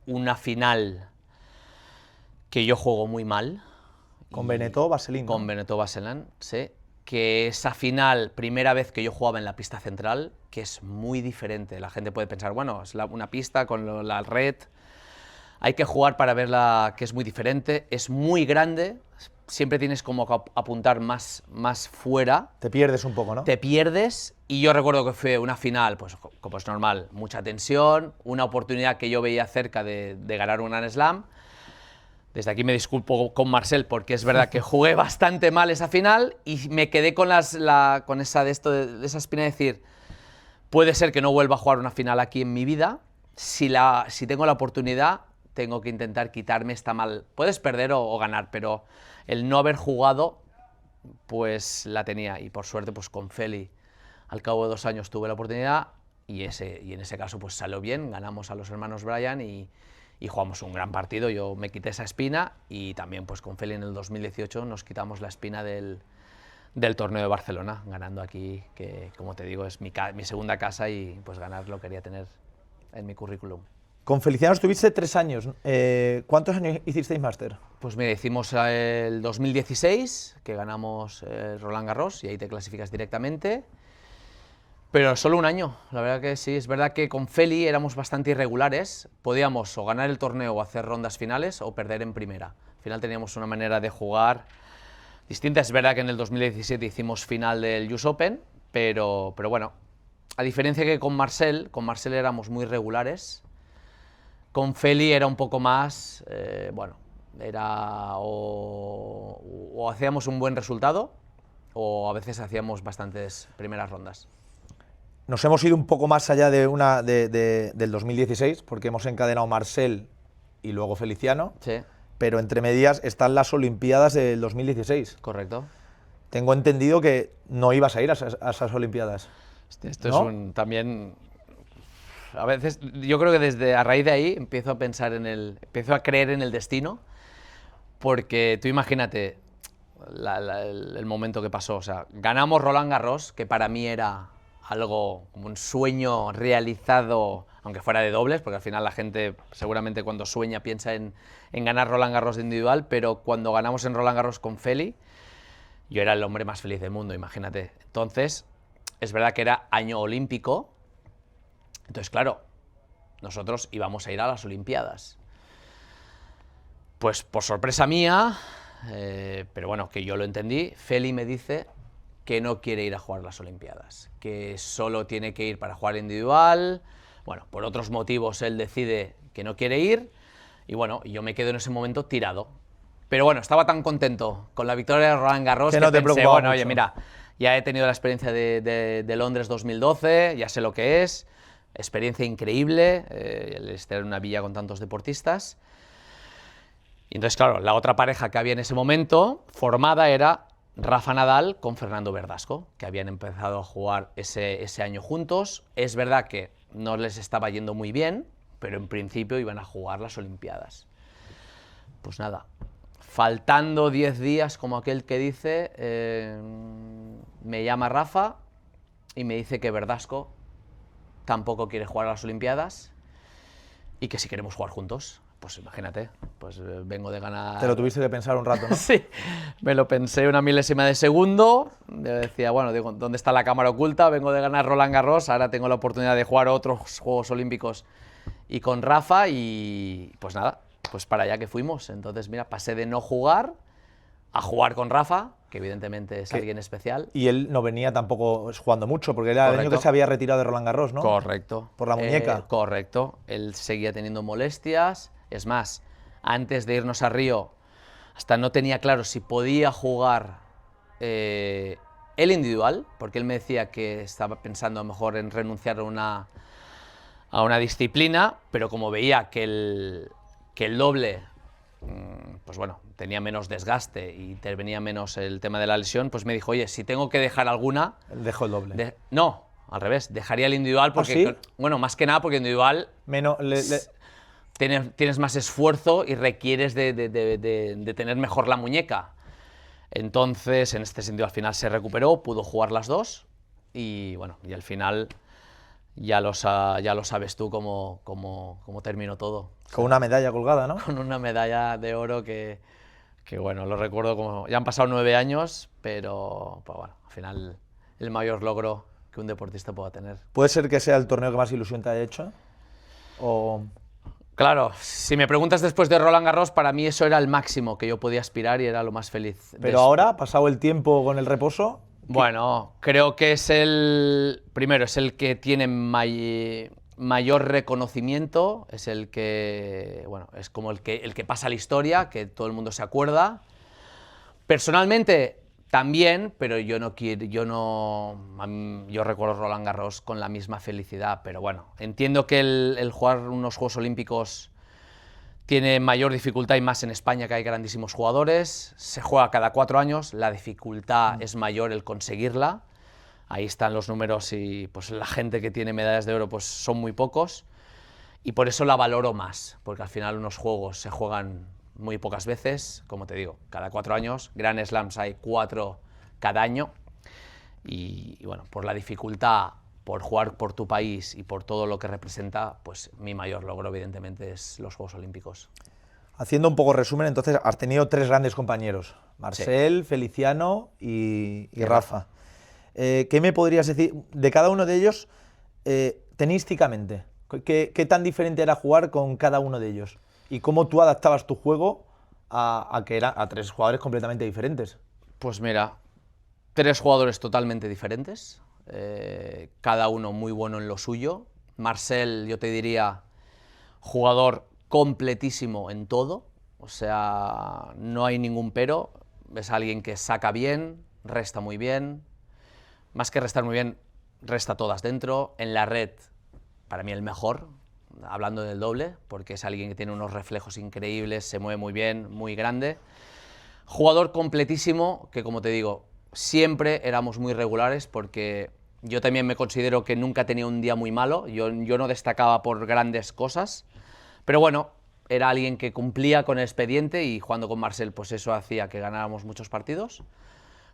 Una final que yo juego muy mal. Con Benetó Vasselin. Con Benetó Vasselin, sí. Que esa final, primera vez que yo jugaba en la pista central, que es muy diferente. La gente puede pensar, bueno, es una pista con la red. Hay que jugar para verla, que es muy diferente. Es muy grande. Siempre tienes como que apuntar más fuera. Te pierdes un poco, ¿no? Te pierdes. Y yo recuerdo que fue una final, pues como es normal, mucha tensión. Una oportunidad que yo veía cerca de ganar un Grand Slam. Desde aquí me disculpo con Marcel porque es verdad que jugué bastante mal esa final y me quedé con esa espina de decir, puede ser que no vuelva a jugar una final aquí en mi vida. Si tengo la oportunidad, tengo que intentar quitarme esta mal. Puedes perder o ganar, pero el no haber jugado, pues la tenía. Y por suerte, pues con Feli, al cabo de 2 años tuve la oportunidad y en ese caso pues salió bien. Ganamos a los hermanos Bryan y jugamos un gran partido. Yo me quité esa espina y también pues con Feli en el 2018 nos quitamos la espina del torneo de Barcelona, ganando aquí, que como te digo es mi segunda casa y pues ganar lo quería tener en mi currículum. Con Feliciano estuviste 3 años. ¿Cuántos años hicisteis máster? Pues mira, hicimos el 2016, que ganamos Roland Garros y ahí te clasificas directamente. Pero solo 1 año, la verdad que sí. Es verdad que con Feli éramos bastante irregulares. Podíamos o ganar el torneo o hacer rondas finales o perder en primera. Al final teníamos una manera de jugar distinta. Es verdad que en el 2017 hicimos final del US Open, pero bueno, a diferencia que con Marcel éramos muy regulares. Con Feli era un poco más, bueno, era o hacíamos un buen resultado o a veces hacíamos bastantes primeras rondas. Nos hemos ido un poco más allá del 2016, porque hemos encadenado Marcel y luego Feliciano. Sí. Pero entre medias están las Olimpiadas del 2016. Correcto. Tengo entendido que no ibas a ir a esas Olimpiadas. Esto ¿no? es también... A veces, yo creo que a raíz de ahí empiezo a creer en el destino, porque tú imagínate el momento que pasó. O sea, ganamos Roland Garros, que para mí era algo como un sueño realizado, aunque fuera de dobles, porque al final la gente seguramente cuando sueña piensa en ganar Roland Garros de individual, pero cuando ganamos en Roland Garros con Feli, yo era el hombre más feliz del mundo, imagínate. Entonces, es verdad que era año olímpico, entonces claro, nosotros íbamos a ir a las Olimpiadas. Pues por sorpresa mía, pero bueno, que yo lo entendí, Feli me dice que no quiere ir a jugar las Olimpiadas, que solo tiene que ir para jugar individual. Bueno, por otros motivos él decide que no quiere ir y bueno, yo me quedo en ese momento tirado. Pero bueno, estaba tan contento con la victoria de Roland Garros que no te pensé, bueno, mucho. oye, mira, ya he tenido la experiencia de Londres 2012, ya sé lo que es, experiencia increíble, el estar en una villa con tantos deportistas. Y entonces, claro, la otra pareja que había en ese momento formada era Rafa Nadal con Fernando Verdasco, que habían empezado a jugar ese año juntos. Es verdad que no les estaba yendo muy bien, pero en principio iban a jugar las Olimpiadas. Pues nada, faltando 10 días, como aquel que dice, me llama Rafa y me dice que Verdasco tampoco quiere jugar a las Olimpiadas, y que si queremos jugar juntos, pues imagínate, pues vengo de ganar... Te lo tuviste que pensar un rato, ¿no? Sí, me lo pensé una milésima de segundo, decía, bueno, digo, ¿dónde está la cámara oculta? Vengo de ganar Roland Garros, ahora tengo la oportunidad de jugar otros Juegos Olímpicos y con Rafa y pues nada, pues para allá que fuimos. Entonces, mira, pasé de no jugar a jugar con Rafa, que evidentemente es alguien especial. Y él no venía tampoco jugando mucho, porque era el año que se había retirado de Roland Garros, ¿no? Correcto. Por la muñeca. Correcto. Él seguía teniendo molestias. Es más, antes de irnos a Río, hasta no tenía claro si podía jugar el individual, porque él me decía que estaba pensando a lo mejor en renunciar a una disciplina, pero como veía que el doble, pues bueno, tenía menos desgaste y intervenía menos el tema de la lesión, pues me dijo, oye, si tengo que dejar alguna... Dejo el doble. No, al revés, dejaría el individual porque, ¿Ah, sí? bueno, más que nada porque el individual... Tienes más esfuerzo y requieres de tener mejor la muñeca. Entonces, en este sentido, al final se recuperó, pudo jugar las dos y bueno, y al final ya lo sabes tú cómo terminó todo. Con una medalla colgada, ¿no? Con una medalla de oro que bueno, lo recuerdo como... Ya han pasado 9 años, pero pues bueno, al final el mayor logro que un deportista pueda tener. ¿Puede ser que sea el torneo que más ilusión te haya hecho? ¿O...? Claro, si me preguntas después de Roland Garros, para mí eso era el máximo que yo podía aspirar y era lo más feliz. Pero ahora, pasado el tiempo con el reposo... Bueno, creo que es primero, es el que tiene mayor reconocimiento, es el que, bueno, es como el que pasa a la historia, que todo el mundo se acuerda. Personalmente también, pero yo recuerdo Roland Garros con la misma felicidad, pero bueno, entiendo que el jugar unos Juegos Olímpicos tiene mayor dificultad y más en España, que hay grandísimos jugadores. Se juega cada 4 años, la dificultad es mayor el conseguirla. Ahí están los números y pues la gente que tiene medallas de oro pues son muy pocos. Y por eso la valoro más, porque al final unos juegos se juegan muy pocas veces, como te digo, cada 4 años. Grand Slams hay 4 cada año. Y bueno, por la dificultad, por jugar por tu país y por todo lo que representa, pues mi mayor logro evidentemente es los Juegos Olímpicos. Haciendo un poco resumen, entonces has tenido 3 grandes compañeros, Marcel, sí, Feliciano y Rafa. ¿Qué me podrías decir de cada uno de ellos tenísticamente? ¿Qué tan diferente era jugar con cada uno de ellos? ¿Y cómo tú adaptabas tu juego a 3 jugadores completamente diferentes? Pues mira, 3 jugadores totalmente diferentes. Cada uno muy bueno en lo suyo. Marcel, yo te diría, jugador completísimo en todo, o sea, no hay ningún pero. Es alguien que saca bien, resta muy bien, más que restar muy bien, resta todas dentro. En la red, para mí el mejor, hablando del doble, porque es alguien que tiene unos reflejos increíbles, se mueve muy bien, muy grande. Jugador completísimo, que como te digo, siempre éramos muy regulares, porque yo también me considero que nunca tenía un día muy malo, yo no destacaba por grandes cosas, pero bueno, era alguien que cumplía con el expediente y jugando con Marcel, pues eso hacía que ganáramos muchos partidos.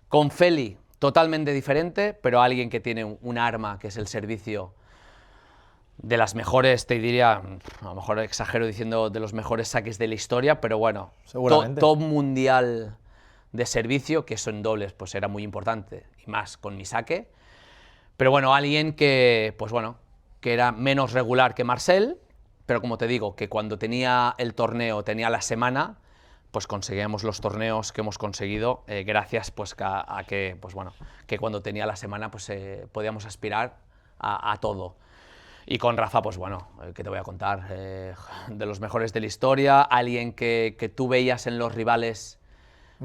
Con Feli, totalmente diferente, pero alguien que tiene un arma, que es el servicio, de las mejores, te diría, a lo mejor exagero diciendo de los mejores saques de la historia, pero bueno, top mundial de servicio, que eso en dobles pues era muy importante, y más con mi saque. Pero bueno, alguien que, pues bueno, que era menos regular que Marcel, pero como te digo, que cuando tenía el torneo, tenía la semana, pues conseguíamos los torneos que hemos conseguido gracias pues a que, pues bueno, que cuando tenía la semana pues podíamos aspirar a todo. Y con Rafa, pues bueno, ¿qué te voy a contar? De los mejores de la historia, alguien que tú veías en los rivales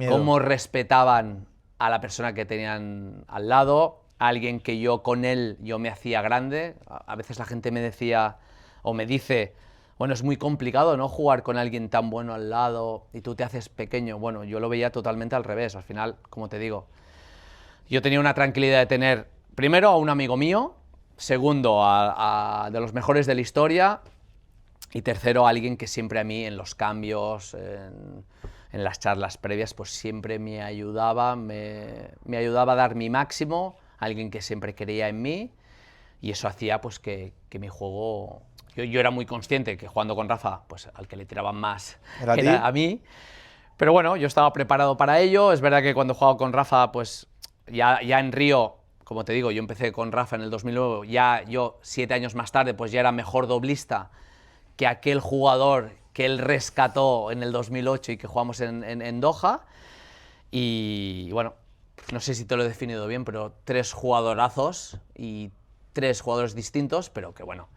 cómo respetaban a la persona que tenían al lado, alguien que yo con él yo me hacía grande. A veces la gente me decía o me dice, bueno, es muy complicado, ¿no?, jugar con alguien tan bueno al lado y tú te haces pequeño. Bueno, yo lo veía totalmente al revés. Al final, como te digo, yo tenía una tranquilidad de tener, primero, a un amigo mío, segundo, de los mejores de la historia, y tercero, a alguien que siempre a mí en los cambios, en las charlas previas, pues siempre me ayudaba a dar mi máximo, alguien que siempre creía en mí, y eso hacía pues que mi juego yo era muy consciente que jugando con Rafa, pues al que le tiraban más ¿Era era a mí. Pero bueno, yo estaba preparado para ello. Es verdad que cuando he jugado con Rafa, pues ya en Río, como te digo, yo empecé con Rafa en el 2009, ya yo 7 años más tarde, pues ya era mejor doblista que aquel jugador que él rescató en el 2008 y que jugamos en Doha. Y bueno, no sé si te lo he definido bien, pero 3 jugadorazos y 3 jugadores distintos, pero que bueno.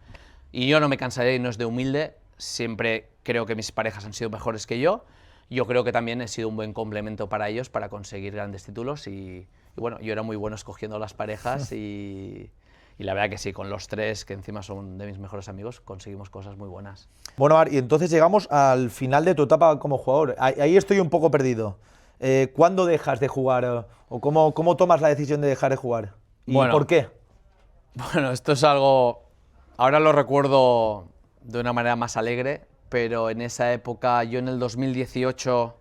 Y yo no me cansaré y no es de humilde, siempre creo que mis parejas han sido mejores que yo. Yo creo que también he sido un buen complemento para ellos para conseguir grandes títulos y bueno, yo era muy bueno escogiendo las parejas y la verdad que sí, con los 3, que encima son de mis mejores amigos, conseguimos cosas muy buenas. Bueno, Mar, y entonces llegamos al final de tu etapa como jugador. Ahí estoy un poco perdido. ¿Cuándo dejas de jugar o cómo tomas la decisión de dejar de jugar? ¿Y Bueno, por qué? Bueno, esto es algo, ahora lo recuerdo de una manera más alegre, pero en esa época, yo en el 2018,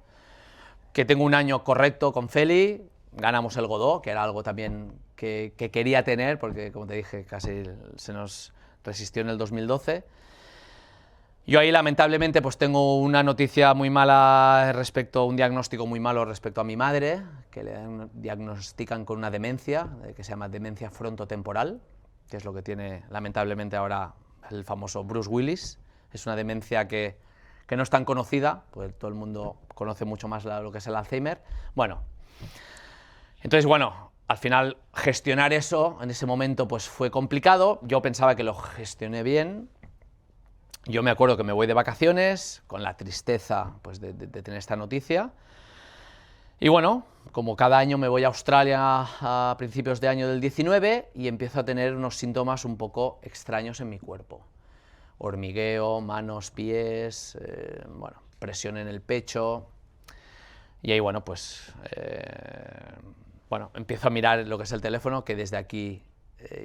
que tengo un año correcto con Feli, ganamos el Godó, que era algo también que quería tener, porque como te dije, casi se nos resistió en el 2012. Yo ahí lamentablemente pues tengo una noticia muy mala respecto, un diagnóstico muy malo respecto a mi madre, que le diagnostican con una demencia, que se llama demencia frontotemporal, que es lo que tiene lamentablemente ahora el famoso Bruce Willis. Es una demencia que no es tan conocida, pues todo el mundo conoce mucho más lo que es el Alzheimer. Bueno, entonces bueno, al final gestionar eso en ese momento pues fue complicado. Yo pensaba que lo gestioné bien. Yo me acuerdo que me voy de vacaciones con la tristeza pues, de tener esta noticia. Y bueno, como cada año me voy a Australia a principios de año del 19 y empiezo a tener unos síntomas un poco extraños en mi cuerpo. Hormigueo, manos, pies, bueno, presión en el pecho. Y ahí, bueno, pues bueno, empiezo a mirar lo que es el teléfono, que desde aquí,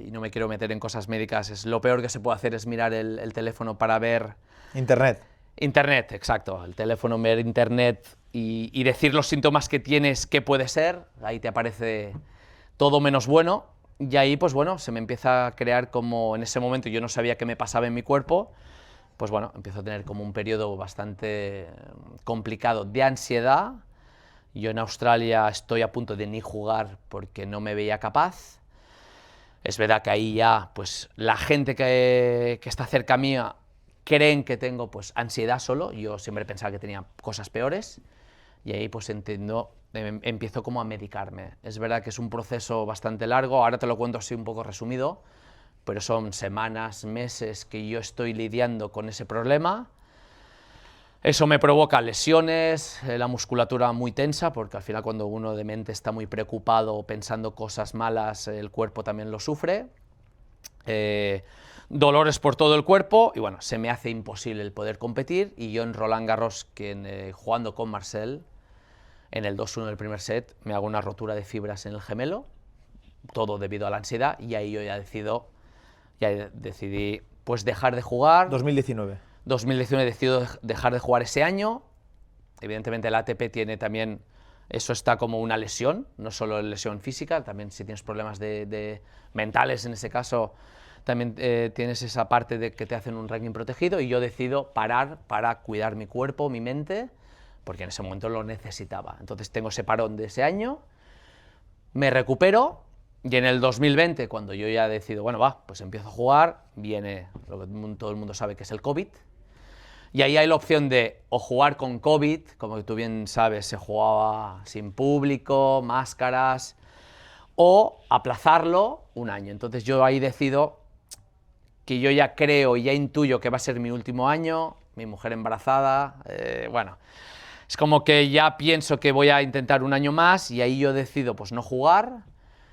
y no me quiero meter en cosas médicas, es lo peor que se puede hacer es mirar el teléfono para ver... Internet. Internet, exacto. El teléfono, ver internet y decir los síntomas que tienes, qué puede ser. Ahí te aparece todo menos bueno. Y ahí, pues bueno, se me empieza a crear como, en ese momento yo no sabía qué me pasaba en mi cuerpo, pues bueno, empiezo a tener como un periodo bastante complicado de ansiedad. Yo en Australia estoy a punto de ni jugar porque no me veía capaz. Es verdad que ahí ya, pues la gente que está cerca mía creen que tengo pues ansiedad solo. Yo siempre pensaba que tenía cosas peores. Y ahí pues empiezo como a medicarme. Es verdad que es un proceso bastante largo, ahora te lo cuento así un poco resumido, pero son semanas, meses que yo estoy lidiando con ese problema. Eso me provoca lesiones, la musculatura muy tensa, porque al final cuando uno de mente está muy preocupado pensando cosas malas, el cuerpo también lo sufre. Dolores por todo el cuerpo y bueno, se me hace imposible el poder competir. Y yo en Roland Garros, jugando con Marcel, en el 2-1 del primer set, me hago una rotura de fibras en el gemelo, todo debido a la ansiedad, y ahí yo ya decidí pues dejar de jugar. 2019. 2019 decido dejar de jugar ese año. Evidentemente el ATP tiene también, eso está como una lesión, no solo lesión física, también si tienes problemas de mentales en ese caso, también tienes esa parte de que te hacen un ranking protegido, y yo decido parar para cuidar mi cuerpo, mi mente, porque en ese momento lo necesitaba. Entonces tengo ese parón de ese año, me recupero, y en el 2020, cuando yo ya decido, bueno, va, pues empiezo a jugar, viene lo que todo el mundo sabe que es el COVID, y ahí hay la opción de o jugar con COVID, como tú bien sabes, se jugaba sin público, máscaras, o aplazarlo un año. Entonces yo ahí decido que yo ya creo y ya intuyo que va a ser mi último año, mi mujer embarazada, bueno, es como que ya pienso que voy a intentar un año más, y ahí yo decido pues no jugar,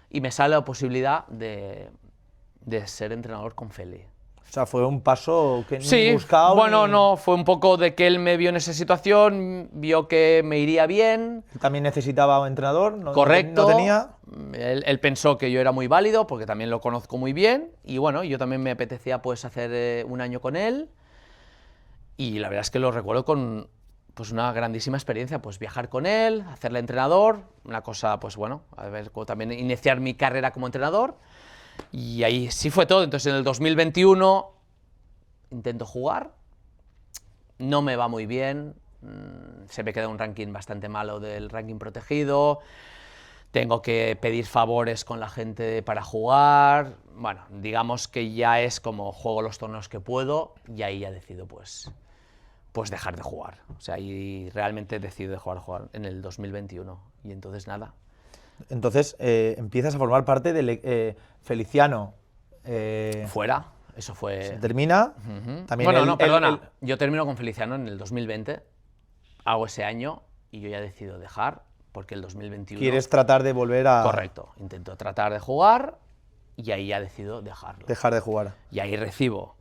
y me sale la posibilidad de ser entrenador con Feli. O sea, fue un paso que sí, ni buscado. Bueno, ni... no, fue un poco de que él me vio en esa situación, vio que me iría bien. También necesitaba un entrenador, no, correcto. No tenía. Él pensó que yo era muy válido, porque también lo conozco muy bien, y bueno, yo también me apetecía pues hacer un año con él, y la verdad es que lo recuerdo con pues una grandísima experiencia, pues viajar con él, hacerle entrenador, una cosa, pues bueno, a ver, también iniciar mi carrera como entrenador. Y ahí sí fue todo. Entonces en el 2021 intento jugar, no me va muy bien, se me queda un ranking bastante malo del ranking protegido, tengo que pedir favores con la gente para jugar, bueno, digamos que ya es como juego los torneos que puedo y ahí ya decido pues dejar de jugar. O sea, ahí realmente decido dejar de jugar en el 2021 y entonces nada. Entonces empiezas a formar parte del Feliciano. Fuera, eso fue... Se termina. También bueno, no, perdona, yo termino con Feliciano en el 2020, hago ese año y yo ya decido dejar porque el 2021... ¿Quieres tratar de volver a...? Correcto, intento tratar de jugar y ahí ya decido dejarlo. Dejar de jugar. Y ahí recibo...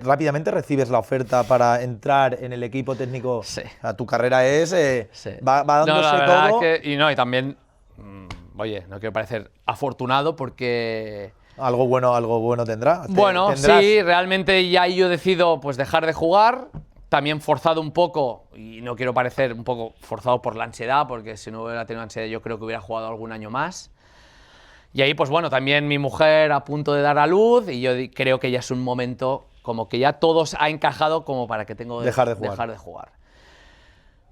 rápidamente recibes la oferta para entrar en el equipo técnico. Sí. O sea, tu carrera es Sí. va dándose no, la verdad todo. es que, y también, oye, no quiero parecer afortunado porque... Algo bueno tendrá. Bueno, tendrás. sí, realmente ya yo decido pues dejar de jugar, también forzado un poco, y no quiero parecer un poco forzado por la ansiedad, porque si no hubiera tenido ansiedad yo creo que hubiera jugado algún año más. Y ahí, pues bueno, también mi mujer a punto de dar a luz y yo creo que ya es un momento como que ya todo ha encajado como para que tengo que dejar de jugar.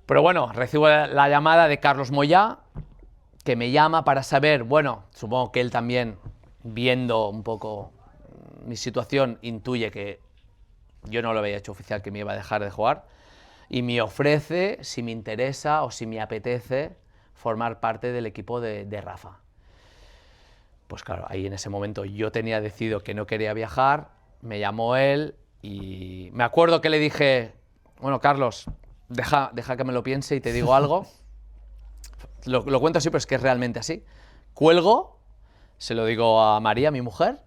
Pero bueno, recibo la llamada de Carlos Moyá, que me llama para saber, bueno, supongo que él también, viendo un poco mi situación, intuye que yo no lo había hecho oficial que me iba a dejar de jugar y me ofrece, si me interesa o si me apetece, formar parte del equipo de Rafa. Pues claro, ahí en ese momento yo tenía decidido que no quería viajar, me llamó él y me acuerdo que le dije, bueno, Carlos, deja que me lo piense y te digo algo. Lo cuento así, pero es que es realmente así. Cuelgo, se lo digo a María, mi mujer,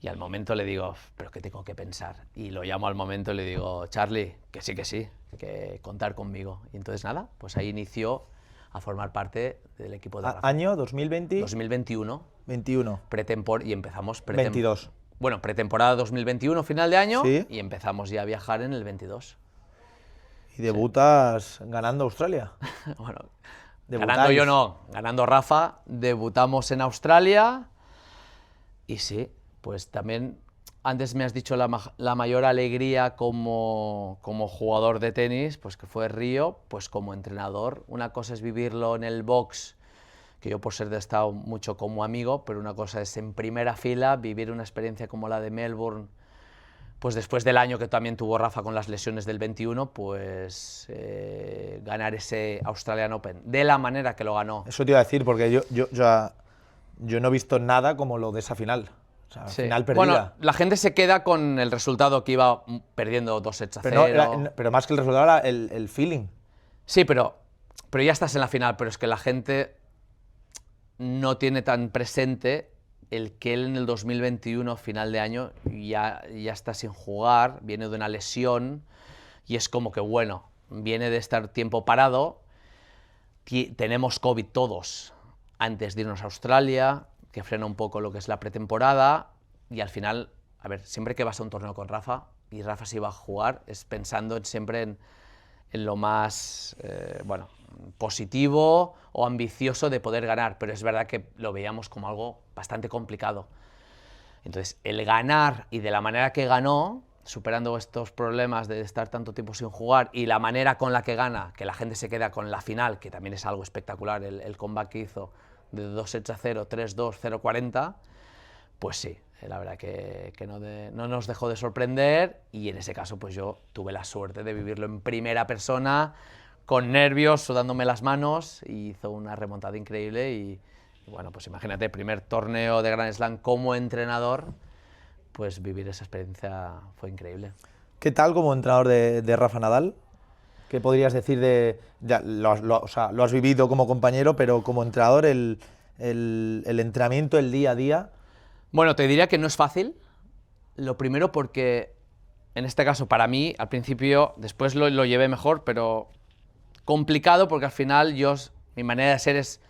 y al momento le digo, pero ¿qué tengo que pensar? Y lo llamo al momento y le digo, Charlie, que sí, que contar conmigo. Y entonces nada, pues ahí inició a formar parte del equipo de Rafa. ¿Año 2020? 2021. 21. Y empezamos 22. Bueno, pretemporada 2021, final de año, ¿Sí? y empezamos ya a viajar en el 22. Y debutas ganando Australia. Bueno, Debutáis. ganando yo no, ganando Rafa, debutamos en Australia y sí, pues también antes me has dicho la mayor alegría como jugador de tenis, pues que fue Río, pues como entrenador. Una cosa es vivirlo en el box, que yo por ser de estado mucho como amigo, pero una cosa es en primera fila vivir una experiencia como la de Melbourne, pues después del año que también tuvo Rafa con las lesiones del 21, pues ganar ese Australian Open de la manera que lo ganó. Eso te iba a decir, porque yo no he visto nada como lo de esa final. O sea, Sí. final perdida. Bueno, la gente se queda con el resultado que iba perdiendo 2-0. Pero más que el resultado era el feeling. Sí, pero ya estás en la final, pero es que la gente no tiene tan presente el que él en el 2021, final de año, ya está sin jugar, viene de una lesión y es como que, bueno, viene de estar tiempo parado, tenemos COVID todos antes de irnos a Australia, que frena un poco lo que es la pretemporada y al final, a ver, siempre que vas a un torneo con Rafa y Rafa se iba a jugar, es pensando siempre en lo más, bueno, positivo o ambicioso de poder ganar, pero es verdad que lo veíamos como algo bastante complicado. Entonces, el ganar y de la manera que ganó, superando estos problemas de estar tanto tiempo sin jugar y la manera con la que gana, que la gente se queda con la final, que también es algo espectacular, el comeback que hizo de 2-0, 3-2, 0-40, pues sí, la verdad que no nos dejó de sorprender y en ese caso pues yo tuve la suerte de vivirlo en primera persona, con nervios, sudándome las manos, y hizo una remontada increíble y bueno, pues imagínate, primer torneo de Grand Slam como entrenador, pues vivir esa experiencia fue increíble. ¿Qué tal como entrenador de Rafa Nadal? ¿Qué podrías decir de...? O sea, lo has vivido como compañero, pero como entrenador, el entrenamiento, el día a día... Bueno, te diría que no es fácil. Lo primero porque, en este caso, para mí, al principio, después lo llevé mejor, pero complicado porque al final mi manera de ser es,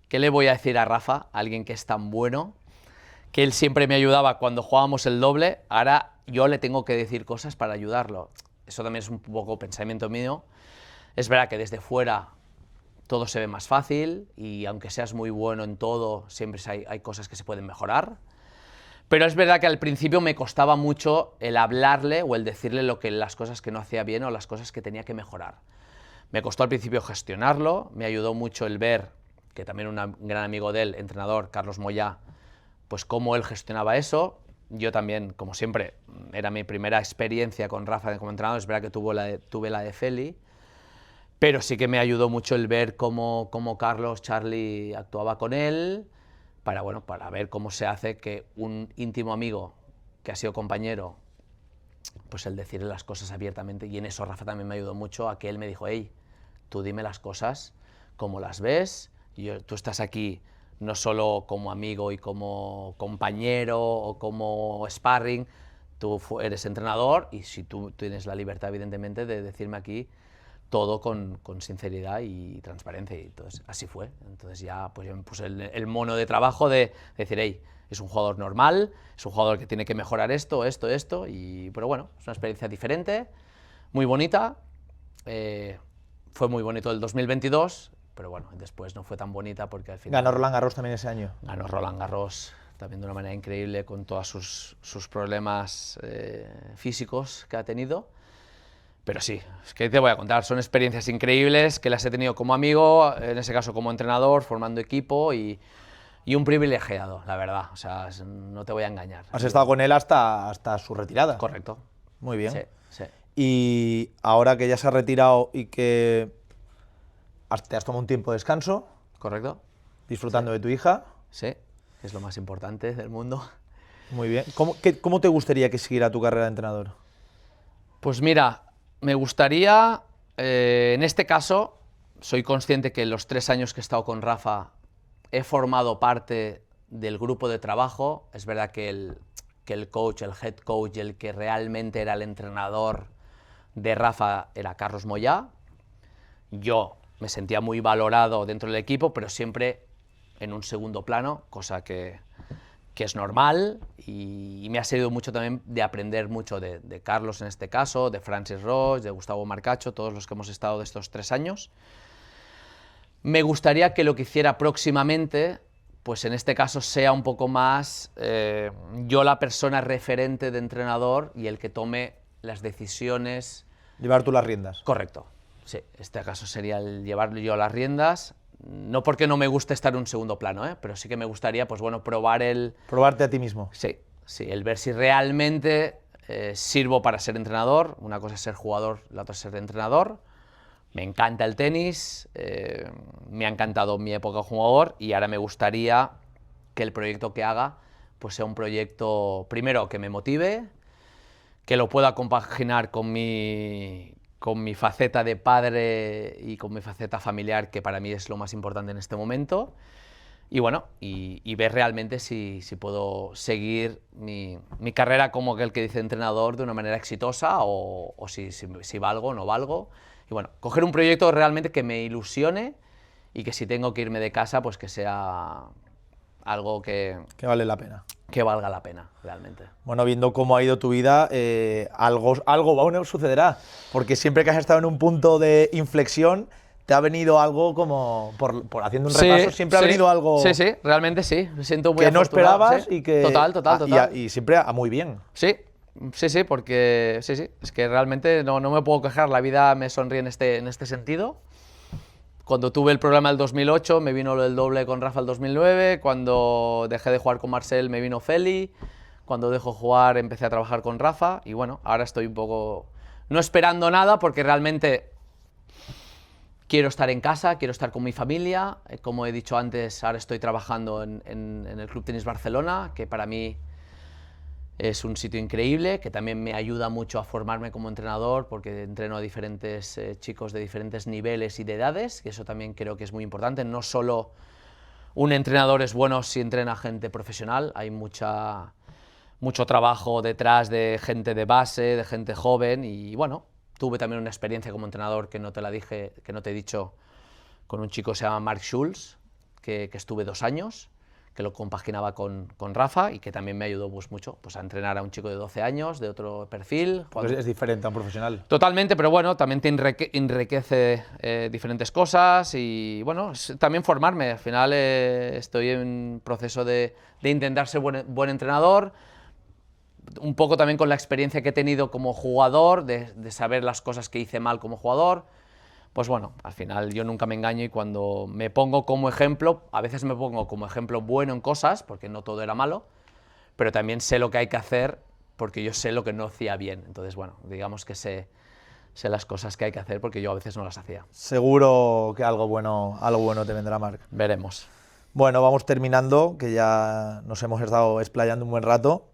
¿qué le voy a decir a Rafa, alguien que es tan bueno, que él siempre me ayudaba cuando jugábamos el doble, ahora yo le tengo que decir cosas para ayudarlo? Eso también es un poco pensamiento mío. Es verdad que desde fuera todo se ve más fácil y aunque seas muy bueno en todo, siempre hay cosas que se pueden mejorar. Pero es verdad que al principio me costaba mucho el hablarle o el decirle las cosas que no hacía bien o las cosas que tenía que mejorar. Me costó al principio gestionarlo, me ayudó mucho el ver, que también un gran amigo del entrenador, Carlos Moyá, pues cómo él gestionaba eso. Yo también, como siempre, era mi primera experiencia con Rafa como entrenador, es verdad que tuve la de Feli, pero sí que me ayudó mucho el ver cómo Carlos, Charlie actuaba con él, para ver cómo se hace que un íntimo amigo que ha sido compañero, pues el decirle las cosas abiertamente, y en eso Rafa también me ayudó mucho a que él me dijo, hey, tú dime las cosas como las ves, tú estás aquí no solo como amigo y como compañero o como sparring, tú eres entrenador y si tú tienes la libertad evidentemente de decirme aquí todo con sinceridad y transparencia, y entonces así fue. Entonces ya pues yo me puse el mono de trabajo de decir, hey, es un jugador normal, es un jugador que tiene que mejorar esto, pero bueno, es una experiencia diferente, muy bonita, fue muy bonito el 2022, pero bueno, después no fue tan bonita porque al final... Ganó Roland Garros también ese año. Ganó Roland Garros también de una manera increíble con todos sus problemas físicos que ha tenido. Pero sí, es que te voy a contar, son experiencias increíbles que las he tenido como amigo, en ese caso como entrenador, formando equipo y un privilegiado, la verdad, o sea, no te voy a engañar. Has estado con él hasta su retirada. Correcto. Muy bien. Sí, sí. Y ahora que ya se ha retirado y que te has tomado un tiempo de descanso, Correcto. disfrutando de tu hija. Sí, es lo más importante del mundo. Muy bien. ¿Cómo te gustaría que siguiera tu carrera de entrenador? Pues mira, me gustaría, en este caso, soy consciente que en los 3 años que he estado con Rafa he formado parte del grupo de trabajo. Es verdad que el coach, el head coach, el que realmente era el entrenador de Rafa era Carlos Moyá. Yo me sentía muy valorado dentro del equipo, pero siempre en un segundo plano, cosa que es normal, y me ha servido mucho también de aprender mucho de Carlos en este caso, de Francis Roche, de Gustavo Marcacho, todos los que hemos estado de estos 3 años. Me gustaría que lo que hiciera próximamente, pues en este caso sea un poco más yo la persona referente de entrenador y el que tome las decisiones. Llevar tú las riendas. Correcto, sí, este caso sería el llevar yo las riendas. No porque no me guste estar en un segundo plano, pero sí que me gustaría, pues bueno, Probarte a ti mismo. Sí, el ver si realmente sirvo para ser entrenador. Una cosa es ser jugador, la otra es ser entrenador. Me encanta el tenis, me ha encantado mi época como jugador y ahora me gustaría que el proyecto que haga pues sea un proyecto, primero, que me motive, que lo pueda compaginar con mi faceta de padre y con mi faceta familiar, que para mí es lo más importante en este momento. Y bueno, y ver realmente si puedo seguir mi carrera como aquel que dice entrenador de una manera exitosa o si valgo o no valgo. Y bueno, coger un proyecto realmente que me ilusione y que si tengo que irme de casa, pues que sea algo que vale la pena. Que valga la pena, realmente. Bueno, viendo cómo ha ido tu vida, algo bueno sucederá, porque siempre que has estado en un punto de inflexión, te ha venido algo como, por haciendo un repaso, siempre ha venido algo… Sí, realmente sí, me siento muy que no esperabas y que… Total. Y siempre muy bien. Sí, porque es que realmente no me puedo quejar, la vida me sonríe en este sentido. Cuando tuve el problema del 2008 me vino el doble con Rafa el 2009, cuando dejé de jugar con Marcel me vino Feli, cuando dejo jugar empecé a trabajar con Rafa y bueno, ahora estoy un poco no esperando nada porque realmente quiero estar en casa, quiero estar con mi familia. Como he dicho antes, ahora estoy trabajando en el Club Tenis Barcelona, que para mí es un sitio increíble, que también me ayuda mucho a formarme como entrenador, porque entreno a diferentes chicos de diferentes niveles y de edades, que eso también creo que es muy importante. No solo un entrenador es bueno si entrena gente profesional, hay mucho trabajo detrás de gente de base, de gente joven, y bueno, tuve también una experiencia como entrenador que no te he dicho, con un chico que se llama Mark Schulz, que estuve 2 años, que lo compaginaba con Rafa y que también me ayudó pues, mucho pues, a entrenar a un chico de 12 años, de otro perfil. Pues es diferente a un profesional. Totalmente, pero bueno, también te enriquece diferentes cosas y bueno, también formarme. Al final estoy en proceso de intentar ser buen entrenador, un poco también con la experiencia que he tenido como jugador, de saber las cosas que hice mal como jugador. Pues bueno, al final yo nunca me engaño y cuando me pongo como ejemplo, a veces me pongo como ejemplo bueno en cosas, porque no todo era malo, pero también sé lo que hay que hacer porque yo sé lo que no hacía bien. Entonces, bueno, digamos que sé las cosas que hay que hacer porque yo a veces no las hacía. Seguro que algo bueno te vendrá, Marc. Veremos. Bueno, vamos terminando, que ya nos hemos estado explayando un buen rato.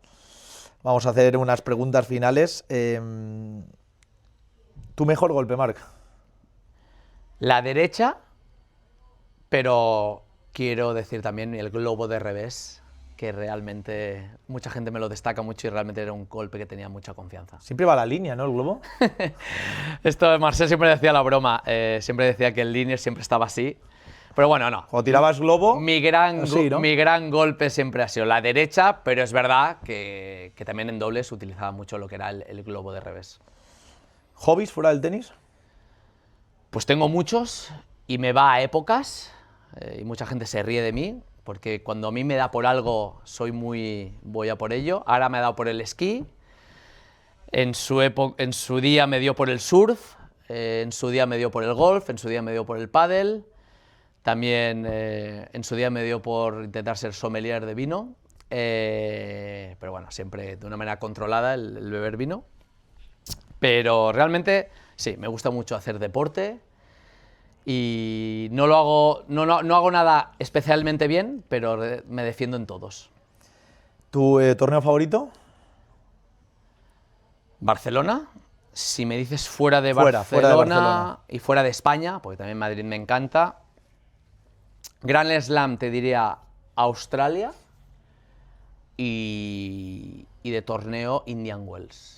Vamos a hacer unas preguntas finales. ¿Tu mejor golpe, Marc? La derecha, pero quiero decir también el globo de revés, que realmente mucha gente me lo destaca mucho y realmente era un golpe que tenía mucha confianza. Siempre va a la línea, ¿no, el globo? Esto Marcel siempre decía la broma, siempre decía que el línea siempre estaba así, pero bueno, no. Cuando tirabas globo, mi gran golpe siempre ha sido la derecha, pero es verdad que también en dobles utilizaba mucho lo que era el globo de revés. ¿Hobbies fuera del tenis? Pues tengo muchos y me va a épocas y mucha gente se ríe de mí porque cuando a mí me da por algo voy a por ello. Ahora me ha dado por el esquí, en su día me dio por el surf, en su día me dio por el golf, en su día me dio por el pádel, también en su día me dio por intentar ser sommelier de vino, pero bueno, siempre de una manera controlada el beber vino. Pero realmente sí, me gusta mucho hacer deporte y no hago nada especialmente bien, pero me defiendo en todos. ¿Tu torneo favorito? Barcelona. Si me dices fuera de Barcelona y fuera de España, porque también Madrid me encanta. Grand Slam te diría Australia y de torneo Indian Wells.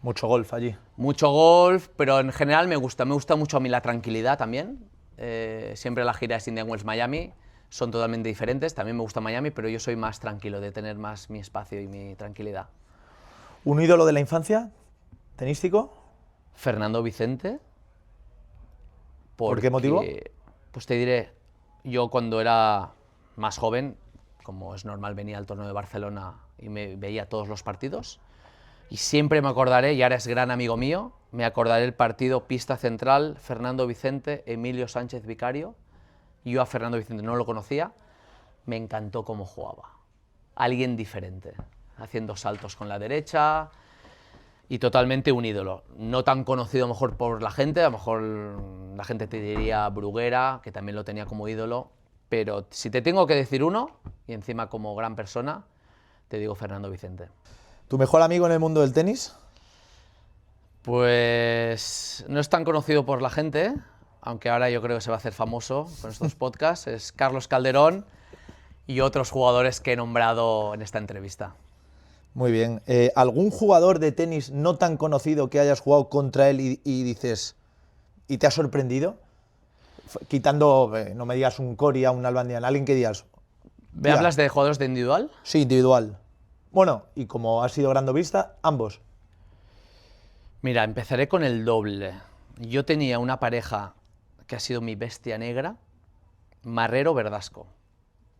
Mucho golf allí. Mucho golf, pero en general me gusta mucho a mí la tranquilidad también. Siempre las giras Indian Wells Miami son totalmente diferentes. También me gusta Miami, pero yo soy más tranquilo, de tener más mi espacio y mi tranquilidad. ¿Un ídolo de la infancia? ¿Tenístico? Fernando Vicente. ¿Por qué motivo? Pues te diré, yo cuando era más joven, como es normal, venía al torneo de Barcelona y me veía todos los partidos. Y siempre me acordaré, y ahora es gran amigo mío, me acordaré el partido pista central, Fernando Vicente, Emilio Sánchez Vicario. Yo a Fernando Vicente no lo conocía, me encantó cómo jugaba. Alguien diferente, haciendo saltos con la derecha y totalmente un ídolo. No tan conocido a lo mejor por la gente, a lo mejor la gente te diría Bruguera, que también lo tenía como ídolo, pero si te tengo que decir uno, y encima como gran persona, te digo Fernando Vicente. ¿Tu mejor amigo en el mundo del tenis? Pues no es tan conocido por la gente, aunque ahora yo creo que se va a hacer famoso con estos podcasts, es Carlos Calderón y otros jugadores que he nombrado en esta entrevista. Muy bien. ¿Algún jugador de tenis no tan conocido que hayas jugado contra él y dices, y te ha sorprendido? Quitando, no me digas un Coria, un Nalbandian, alguien que digas... ¿Me hablas de jugadores de individual? Sí, individual. Bueno, y como has sido grandovista, ambos. Mira, empezaré con el doble. Yo tenía una pareja que ha sido mi bestia negra, Marrero Verdasco.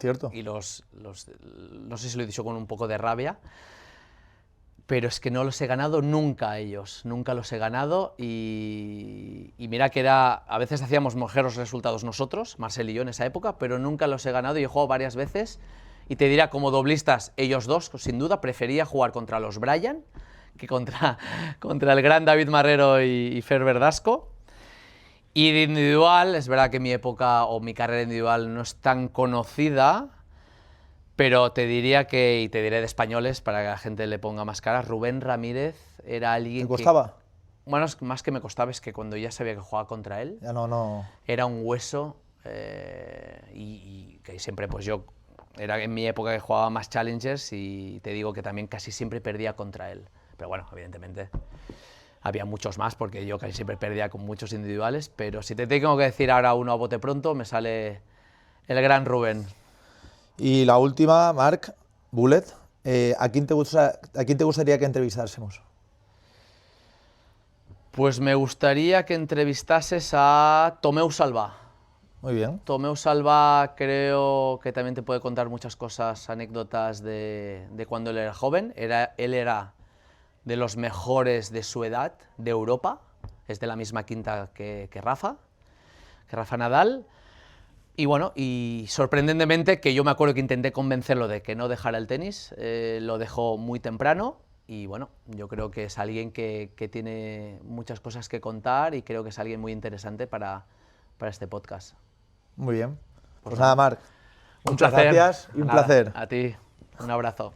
¿Cierto? Y no sé si lo he dicho con un poco de rabia, pero es que no los he ganado nunca a ellos, nunca los he ganado y mira que a veces hacíamos mejores resultados nosotros, Marcel y yo en esa época, pero nunca los he ganado y he jugado varias veces. Y te dirá, como doblistas, ellos dos, sin duda, prefería jugar contra los Bryan que contra el gran David Marrero y Fer Verdasco. Y de individual, es verdad que mi época o mi carrera individual no es tan conocida, pero te diría y te diré de españoles, para que la gente le ponga más cara, Rubén Ramírez era alguien que... ¿Te costaba? Bueno, más que me costaba, es que cuando ya sabía que jugaba contra él, ya no... era un hueso y que siempre pues yo... Era en mi época que jugaba más Challengers y te digo que también casi siempre perdía contra él. Pero bueno, evidentemente había muchos más porque yo casi siempre perdía con muchos individuales. Pero si te tengo que decir ahora uno a bote pronto, me sale el gran Rubén. Y la última, Marc, Bullet, ¿a quién te gustaría que entrevistásemos? Pues me gustaría que entrevistases a Tomeu Salvà. Muy bien. Tomeu Salvà creo que también te puede contar muchas cosas, anécdotas de cuando él era joven. Él era de los mejores de su edad de Europa, es de la misma quinta que Rafa Nadal. Y bueno, y sorprendentemente, que yo me acuerdo que intenté convencerlo de que no dejara el tenis, lo dejó muy temprano. Y bueno, yo creo que es alguien que tiene muchas cosas que contar y creo que es alguien muy interesante para este podcast. Muy bien. Pues nada, Marc. Un Muchas placer. gracias y un Nada, placer. A ti, un abrazo.